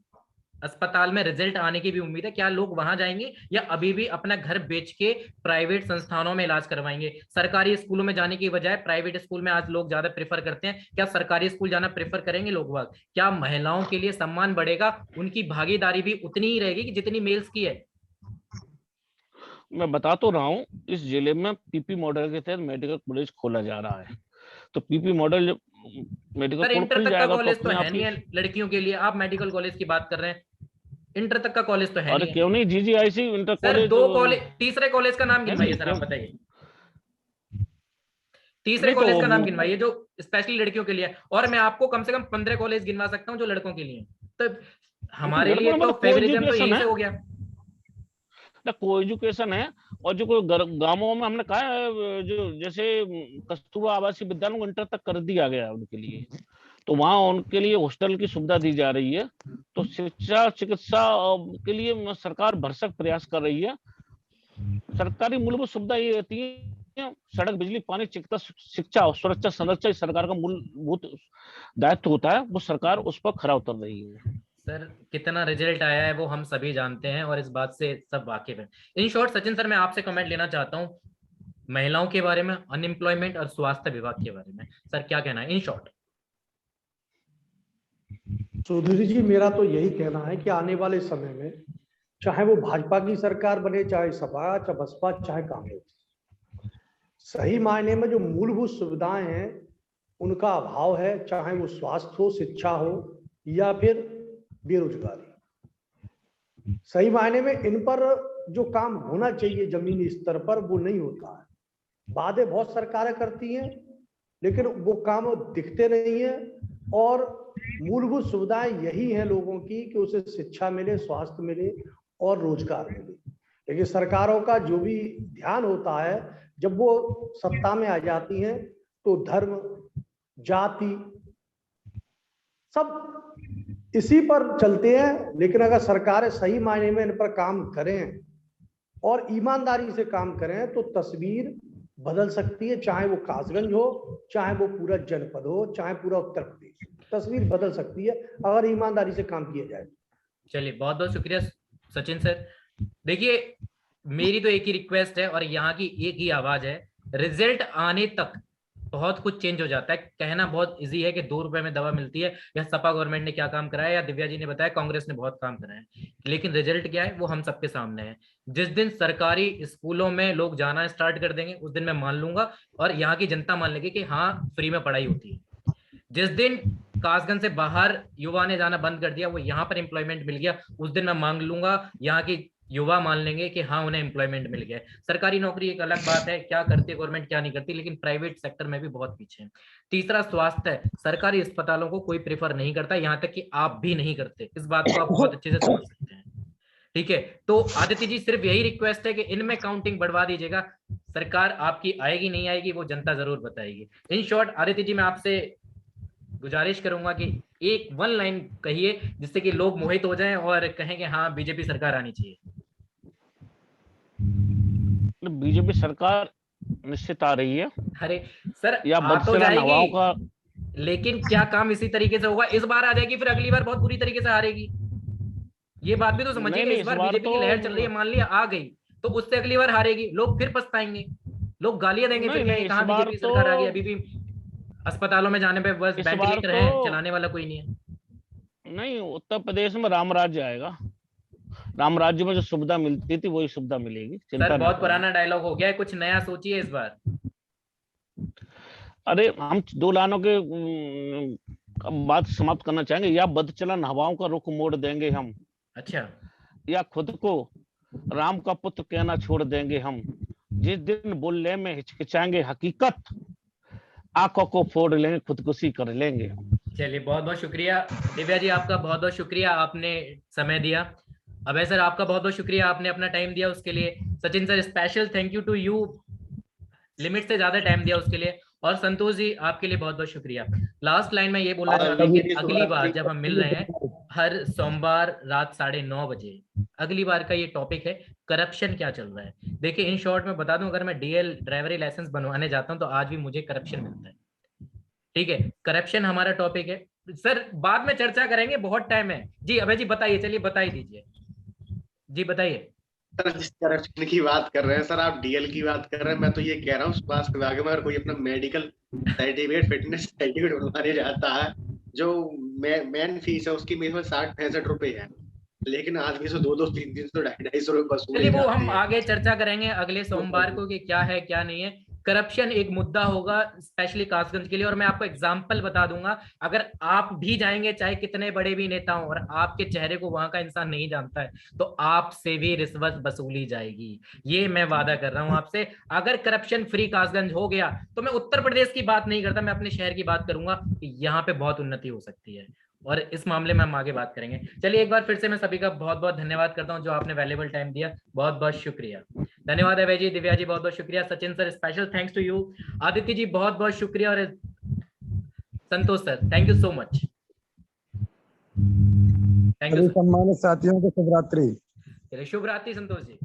अस्पताल में रिजल्ट आने की भी उम्मीद है? क्या लोग वहां जाएंगे या अभी भी अपना घर बेच के प्राइवेट संस्थानों में इलाज करवाएंगे? सरकारी स्कूलों में जाने की बजाय प्राइवेट स्कूल में आज लोग ज्यादा प्रेफर करते हैं। क्या सरकारी स्कूल जाना प्रेफर करेंगे लोग? क्या महिलाओं के लिए सम्मान बढ़ेगा? उनकी भागीदारी भी उतनी ही रहेगी कि जितनी मेल्स की है? मैं बता तो रहा हूँ, इस जिले में पीपी मॉडल के तहत मेडिकल कॉलेज खोला जा रहा है। तो पीपी मॉडल मेडिकल इंटर तक का कॉलेज तो है नहीं है लड़कियों के लिए, आप मेडिकल कॉलेज की बात कर रहे हैं। इंटर तक का कॉलेज तो है नहीं। क्यों नहीं? GGIC inter college. 2 कॉलेज, तीसरे कॉलेज का नाम गिनवाइए सर, आप बताइए तीसरे कॉलेज का नाम गिनवाइए जो स्पेशली लड़कियों के लिए। और मैं आपको कम से कम 15 कॉलेज गिनवा सकता हूँ जो लड़कों के लिए। तो हमारे लिए तो फेवरिज्म तो यहीं से हो गया ना। को एजुकेशन है, और जो गांवों में हमने कहा है, जो जैसे कस्तूरबा आवासीय विद्यालयों को इंटर तक कर दिया गया है उनके लिए, तो वहां उनके लिए हॉस्टल की सुविधा दी जा रही है। तो शिक्षा, चिकित्सा के लिए सरकार भरसक प्रयास कर रही है। सरकारी मूलभूत सुविधा ये रहती है, सड़क, बिजली, पानी, चिकित्सा, शिक्षा और सुरक्षा, संरक्षण सरकार का मूलभूत दायित्व होता है। वो सरकार उस पर खरा उतर रही है। सर कितना रिजल्ट आया है वो हम सभी जानते हैं और इस बात से सब वाकिफ हैं। इन शॉर्ट सचिन सर, मैं आपसे कमेंट लेना चाहता हूँ महिलाओं के बारे में, अनएम्प्लॉयमेंट और स्वास्थ्य विभाग के बारे में। सर क्या कहना है इन शॉर्ट? चौधरी जी, मेरा तो यही कहना है कि आने वाले समय में चाहे वो भाजपा की सरकार बने, चाहे सपा, चाहे बसपा, चाहे कांग्रेस, सही मायने में जो मूलभूत सुविधाएं हैं उनका अभाव है। चाहे वो स्वास्थ्य हो, शिक्षा हो या फिर बेरोजगारी, सही मायने में इन पर जो काम होना चाहिए जमीनी स्तर पर वो नहीं होता है। वादे बहुत सरकारें करती हैं लेकिन वो काम दिखते नहीं है। और मूलभूत सुविधाएं यही है लोगों की कि उसे शिक्षा मिले, स्वास्थ्य मिले और रोजगार मिले। लेकिन सरकारों का जो भी ध्यान होता है जब वो सत्ता में आ जाती हैं तो धर्म, जाति सब इसी पर चलते हैं। लेकिन अगर सरकारें सही मायने में इन पर काम करें और ईमानदारी से काम करें तो तस्वीर बदल सकती है। चाहे वो कासगंज हो, चाहे वो पूरा जनपद हो, चाहे पूरा उत्तर प्रदेश, तस्वीर बदल सकती है अगर ईमानदारी से काम किया जाए। चलिए, बहुत बहुत शुक्रिया सचिन सर। देखिए, मेरी तो एक ही रिक्वेस्ट है और यहाँ की एक ही आवाज है, रिजल्ट आने तक बहुत कुछ चेंज हो जाता है। कहना बहुत इजी है कि 2 रुपए में दवा मिलती है, या सपा गवर्नमेंट ने क्या काम कराया, या दिव्या जी ने बताया कांग्रेस ने बहुत काम कराया, लेकिन रिजल्ट क्या है वो हम सबके सामने है। जिस दिन सरकारी स्कूलों में लोग जाना स्टार्ट कर देंगे उस दिन मैं मान लूंगा और यहाँ की जनता मान लेगी कि हाँ फ्री में पढ़ाई होती है। जिस दिन कासगंज से बाहर युवा ने जाना बंद कर दिया, वो यहाँ पर एम्प्लॉयमेंट मिल गया, उस दिन मैं मांग लूंगा, यहाँ की युवा मान लेंगे कि हाँ उन्हें एम्प्लॉयमेंट मिल गया। सरकारी नौकरी एक अलग बात है, क्या करती है गवर्नमेंट क्या नहीं करती, लेकिन प्राइवेट सेक्टर में भी बहुत पीछे है। तीसरा स्वास्थ्य है, सरकारी अस्पतालों को कोई प्रेफर नहीं करता, यहाँ तक कि आप भी नहीं करते, इस बात को आप बहुत अच्छे से समझ सकते हैं। ठीक है, तो आदित्य जी सिर्फ यही रिक्वेस्ट है कि इनमें काउंटिंग बढ़वा दीजिएगा। सरकार आपकी आएगी नहीं आएगी वो जनता जरूर बताएगी। इन शॉर्ट आदित्य जी मैं आपसे गुजारिश करूंगा कि एक 1 लाइन कहिए जिससे कि लोग मोहित हो जाएं और कहें कि हाँ बीजेपी सरकार आनी चाहिए। बीजेपी सरकार निश्चित आ रही है। अरे सर या आ तो बदचलन हवाओं जाएगी, का, लेकिन क्या काम इसी तरीके से होगा? इस बार आ जाएगी, फिर अगली बार बहुत बुरी तरीके से हारेगी। ये बात भी तो समझिए कि इस बार बीजेपी की लहर चल रही है, मान लिया आ गई, तो उससे अगली बार हारेगी, लोग फिर पछताएंगे, लोग गालियां देंगे, फिर कहेंगे कहां बीजेपी सरकार आ गई, अभी भी अस्पतालों में जाने पे बस वेंटिलेटर है, चलाने वाला कोई नहीं है। नहीं, उत्तर प्रदेश में राम राज्य आएगा। राम राज्य में जो सुविधा मिलती थी वही सुविधा मिलेगी। सर बहुत पुराना डायलॉग हो गया है, कुछ नया सोचिए इस बार। अरे हम 2 लाइनों के बात समाप्त करना चाहेंगे। या बदचलन हवाओं का रुख मोड़ देंगे हम, अच्छा, या खुद को राम का पुत्र कहना छोड़ देंगे हम, जिस दिन बोलने में हिचकिचाएंगे हकीकत, आंखों को फोड़ लेंगे, खुदकुशी कर लेंगे। चलिए बहुत बहुत शुक्रिया दिव्या जी, आपका बहुत बहुत शुक्रिया, आपने समय दिया। अभय सर आपका बहुत बहुत शुक्रिया, आपने अपना टाइम दिया उसके लिए। Sachin sir special thank you to you, limit से ज्यादा टाइम दिया उसके लिए। और संतोष जी आपके लिए बहुत बहुत शुक्रिया। लास्ट लाइन में ये बोलना चाहता हूँ कि अगली बार जब हम मिल रहे हैं हर सोमवार रात 9:30 बजे, अगली बार का ये टॉपिक है करप्शन क्या चल रहा है। देखिए इन शॉर्ट में बता दूं, अगर मैं डीएल ड्राइवरी लाइसेंस बनवाने जाता हूं तो आज भी मुझे करप्शन मिलता है। ठीक है, करप्शन हमारा टॉपिक है सर, बाद में चर्चा करेंगे, बहुत टाइम है। जी अभय जी बताइए, चलिए बताइए दीजिए जी, बताइए। सर जिस करप्शन की बात कर रहे हैं सर, आप डीएल की बात कर रहे हैं, मैं तो ये कह रहा हूँ स्वास्थ्य विभाग में अगर कोई अपना मेडिकल सर्टिफिकेट, फिटनेस सर्टिफिकेट बनवाने जाता है, जो मेन फीस है उसकी मेरे 60-65 रुपए है, लेकिन आज भी 200-300 250 रुपए वसूले चलिए वो जाते हम हैं। आगे चर्चा करेंगे अगले सोमवार को कि क्या है क्या नहीं है। करप्शन एक मुद्दा होगा स्पेशली कासगंज के लिए, और मैं आपको एग्जांपल बता दूंगा, अगर आप भी जाएंगे चाहे कितने बड़े भी नेता हो और आपके चेहरे को वहां का इंसान नहीं जानता है तो आपसे भी रिश्वत वसूली जाएगी, ये मैं वादा कर रहा हूं आपसे। अगर करप्शन फ्री कासगंज हो गया तो मैं उत्तर प्रदेश की बात नहीं करता, मैं अपने शहर की बात करूंगा कि यहाँ पे बहुत उन्नति हो सकती है, और इस मामले में हम आगे बात करेंगे। चलिए एक बार फिर से मैं सभी का बहुत बहुत धन्यवाद करता हूं जो आपने वैल्यूएबल टाइम दिया, बहुत बहुत शुक्रिया। धन्यवाद अभय जी, दिव्या जी बहुत बहुत शुक्रिया, Sachin sir special thanks to you, Aditya ji बहुत बहुत शुक्रिया, और Santosh sir thank you so much. Thank you. सम्मानित साथियों को शुभ रात्रि। शुभ रात्रि संतोष जी।